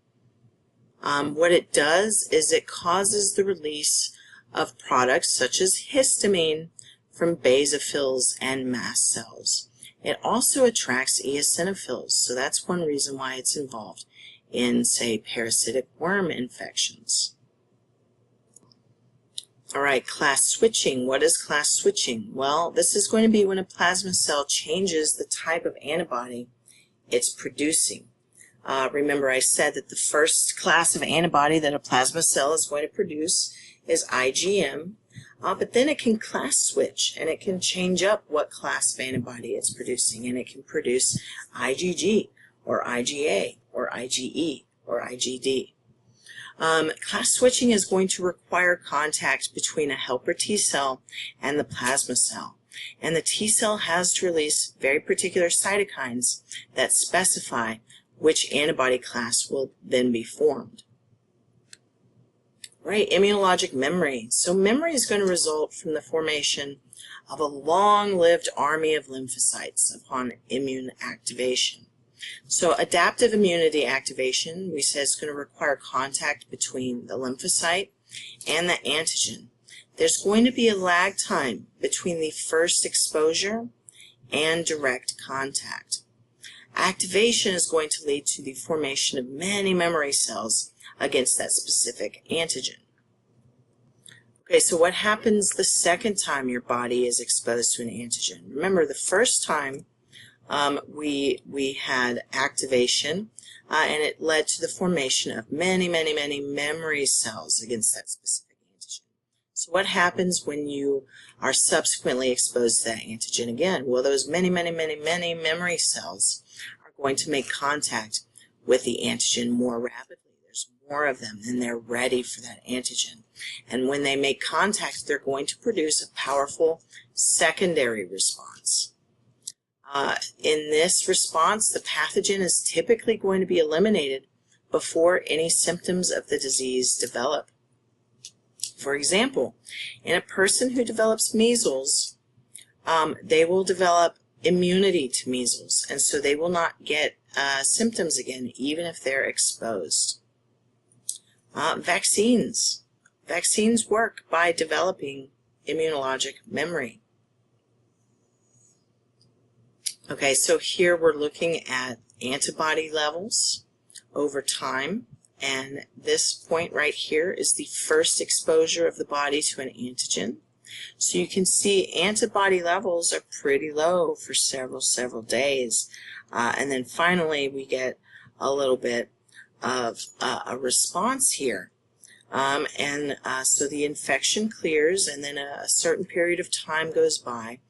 Speaker 1: What it does is it causes the release of products such as histamine from basophils and mast cells. It also attracts eosinophils, so that's one reason why it's involved in, say, parasitic worm infections. All right, class switching. What is class switching? Well, this is going to be when a plasma cell changes the type of antibody it's producing. Remember I said that the first class of antibody that a plasma cell is going to produce is IgM, but then it can class switch and it can change up what class of antibody it's producing, and it can produce IgG or IgA or IgE or IgD. Class switching is going to require contact between a helper T cell and the plasma cell, and the T cell has to release very particular cytokines that specify which antibody class will then be formed. Right, immunologic memory. So memory is going to result from the formation of a long-lived army of lymphocytes upon immune activation. So adaptive immunity activation, we said, is going to require contact between the lymphocyte and the antigen. There's going to be a lag time between the first exposure and direct contact. Activation is going to lead to the formation of many memory cells against that specific antigen. Okay, so what happens the second time your body is exposed to an antigen? Remember, the first time we had activation, and it led to the formation of many memory cells against that specific antigen. So what happens when you are subsequently exposed to that antigen again? Well, those many memory cells are going to make contact with the antigen more rapidly. There's more of them, and they're ready for that antigen. And when they make contact, they're going to produce a powerful secondary response. In this response, the pathogen is typically going to be eliminated before any symptoms of the disease develop. For example, in a person who develops measles, they will develop immunity to measles, and so they will not get symptoms again, even if they're exposed. Vaccines. Vaccines work by developing immunologic memory. Okay, so here we're looking at antibody levels over time, and this point right here is the first exposure of the body to an antigen. So you can see antibody levels are pretty low for several days, and then finally we get a little bit of a response here. So the infection clears, and then a certain period of time goes by.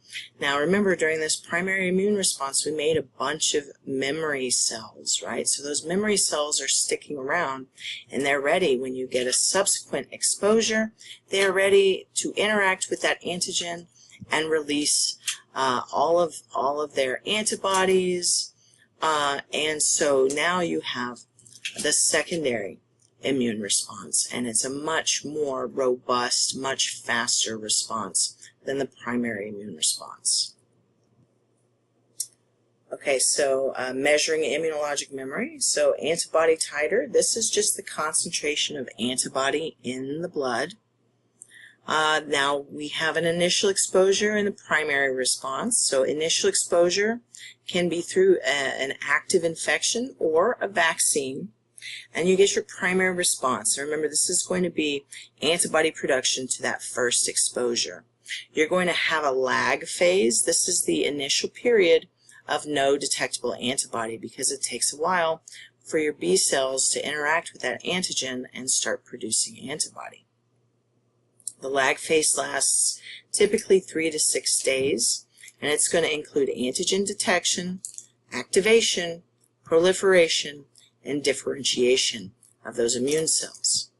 Speaker 1: Now remember, during this primary immune response, we made a bunch of memory cells, right? So those memory cells are sticking around, and they're ready when you get a subsequent exposure. They're ready to interact with that antigen and release all of their antibodies. And so now you have the secondary immune response, and it's a much more robust, much faster response than the primary immune response. Okay, so measuring immunologic memory. So antibody titer, this is just the concentration of antibody in the blood. Now we have an initial exposure and a primary response. So initial exposure can be through an active infection or a vaccine, and you get your primary response. So remember, this is going to be antibody production to that first exposure. You're going to have a lag phase. This is the initial period of no detectable antibody, because it takes a while for your B cells to interact with that antigen and start producing antibody. The lag phase lasts typically 3 to 6 days, and it's going to include antigen detection, activation, proliferation, and differentiation of those immune cells.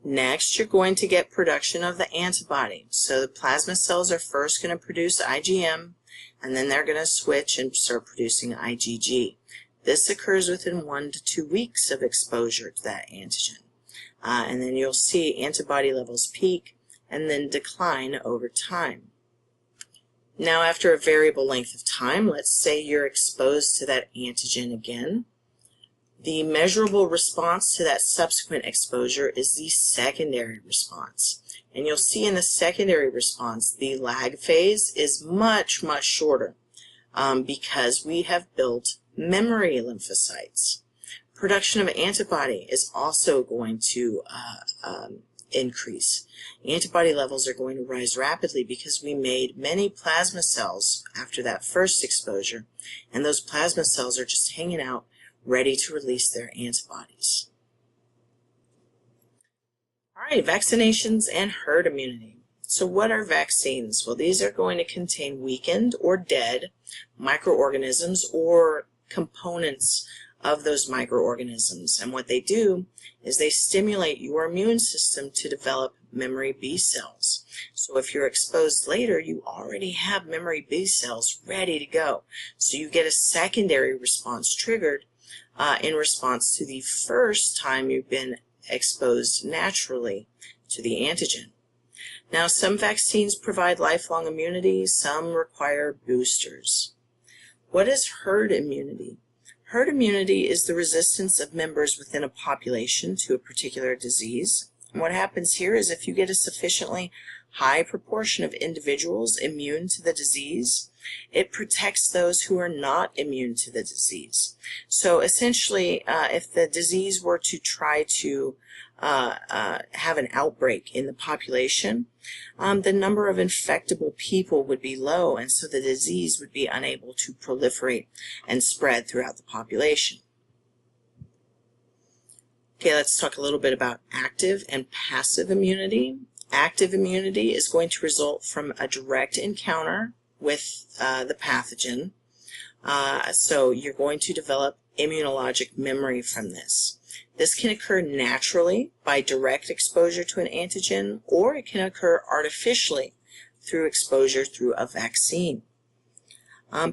Speaker 1: Next, you're going to get production of the antibody. So the plasma cells are first going to produce IgM, and then they're going to switch and start producing IgG. This occurs within 1 to 2 weeks of exposure to that antigen. And then you'll see antibody levels peak and then decline over time. Now, after a variable length of time, let's say you're exposed to that antigen again. The measurable response to that subsequent exposure is the secondary response. And you'll see in the secondary response, the lag phase is much shorter because we have built memory lymphocytes. Production of antibody is also going to increase. Antibody levels are going to rise rapidly because we made many plasma cells after that first exposure, and those plasma cells are just hanging out ready to release their antibodies. All right, vaccinations and herd immunity. So what are vaccines? Well, these are going to contain weakened or dead microorganisms or components of those microorganisms. And what they do is they stimulate your immune system to develop memory B cells. So if you're exposed later, you already have memory B cells ready to go. So you get a secondary response triggered in response to the first time you've been exposed naturally to the antigen. Now, some vaccines provide lifelong immunity, some require boosters. What is herd immunity? Herd immunity is the resistance of members within a population to a particular disease. And what happens here is if you get a sufficiently high proportion of individuals immune to the disease, it protects those who are not immune to the disease. So essentially, if the disease were to try to have an outbreak in the population, the number of infectable people would be low, and so the disease would be unable to proliferate and spread throughout the population. Okay, let's talk a little bit about active and passive immunity. Active immunity is going to result from a direct encounter with the pathogen. So you're going to develop immunologic memory from this. This can occur naturally by direct exposure to an antigen, or it can occur artificially through exposure through a vaccine.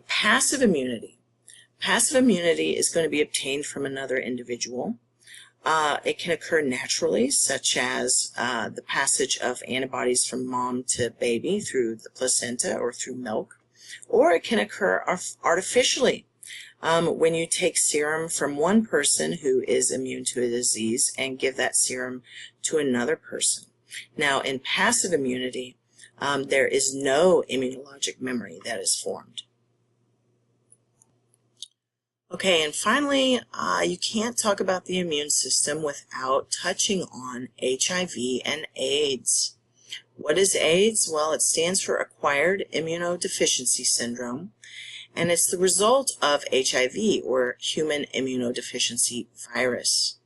Speaker 1: Passive immunity. Passive immunity is going to be obtained from another individual. It can occur naturally, such as the passage of antibodies from mom to baby through the placenta or through milk, or it can occur artificially when you take serum from one person who is immune to a disease and give that serum to another person. Now, in passive immunity, there is no immunologic memory that is formed. Okay, and finally, you can't talk about the immune system without touching on HIV and AIDS. What is AIDS? Well, it stands for Acquired Immunodeficiency Syndrome, and it's the result of HIV, or Human Immunodeficiency Virus.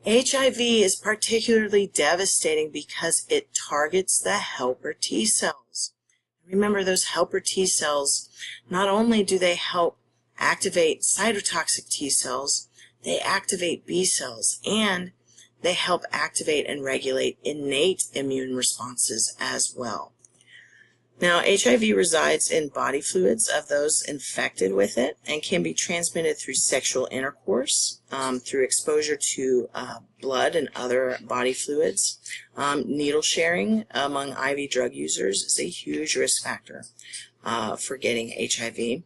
Speaker 1: HIV is particularly devastating because it targets the helper T cells. Remember, those helper T cells, not only do they help activate cytotoxic T cells, they activate B cells, and they help activate and regulate innate immune responses as well. Now, HIV resides in body fluids of those infected with it and can be transmitted through sexual intercourse, through exposure to blood and other body fluids. Needle sharing among IV drug users is a huge risk factor for getting HIV.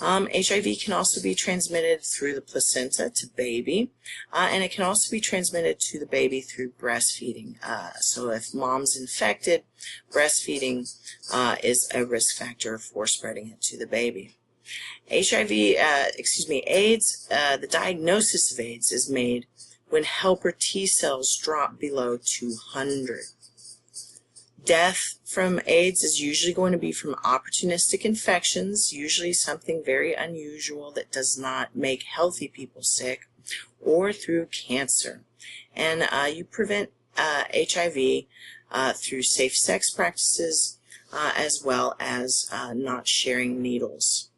Speaker 1: HIV can also be transmitted through the placenta to baby, and it can also be transmitted to the baby through breastfeeding. So if mom's infected, breastfeeding is a risk factor for spreading it to the baby. AIDS, the diagnosis of AIDS is made when helper T cells drop below 200. Death from AIDS is usually going to be from opportunistic infections, usually something very unusual that does not make healthy people sick, or through cancer. And you prevent HIV through safe sex practices as well as not sharing needles.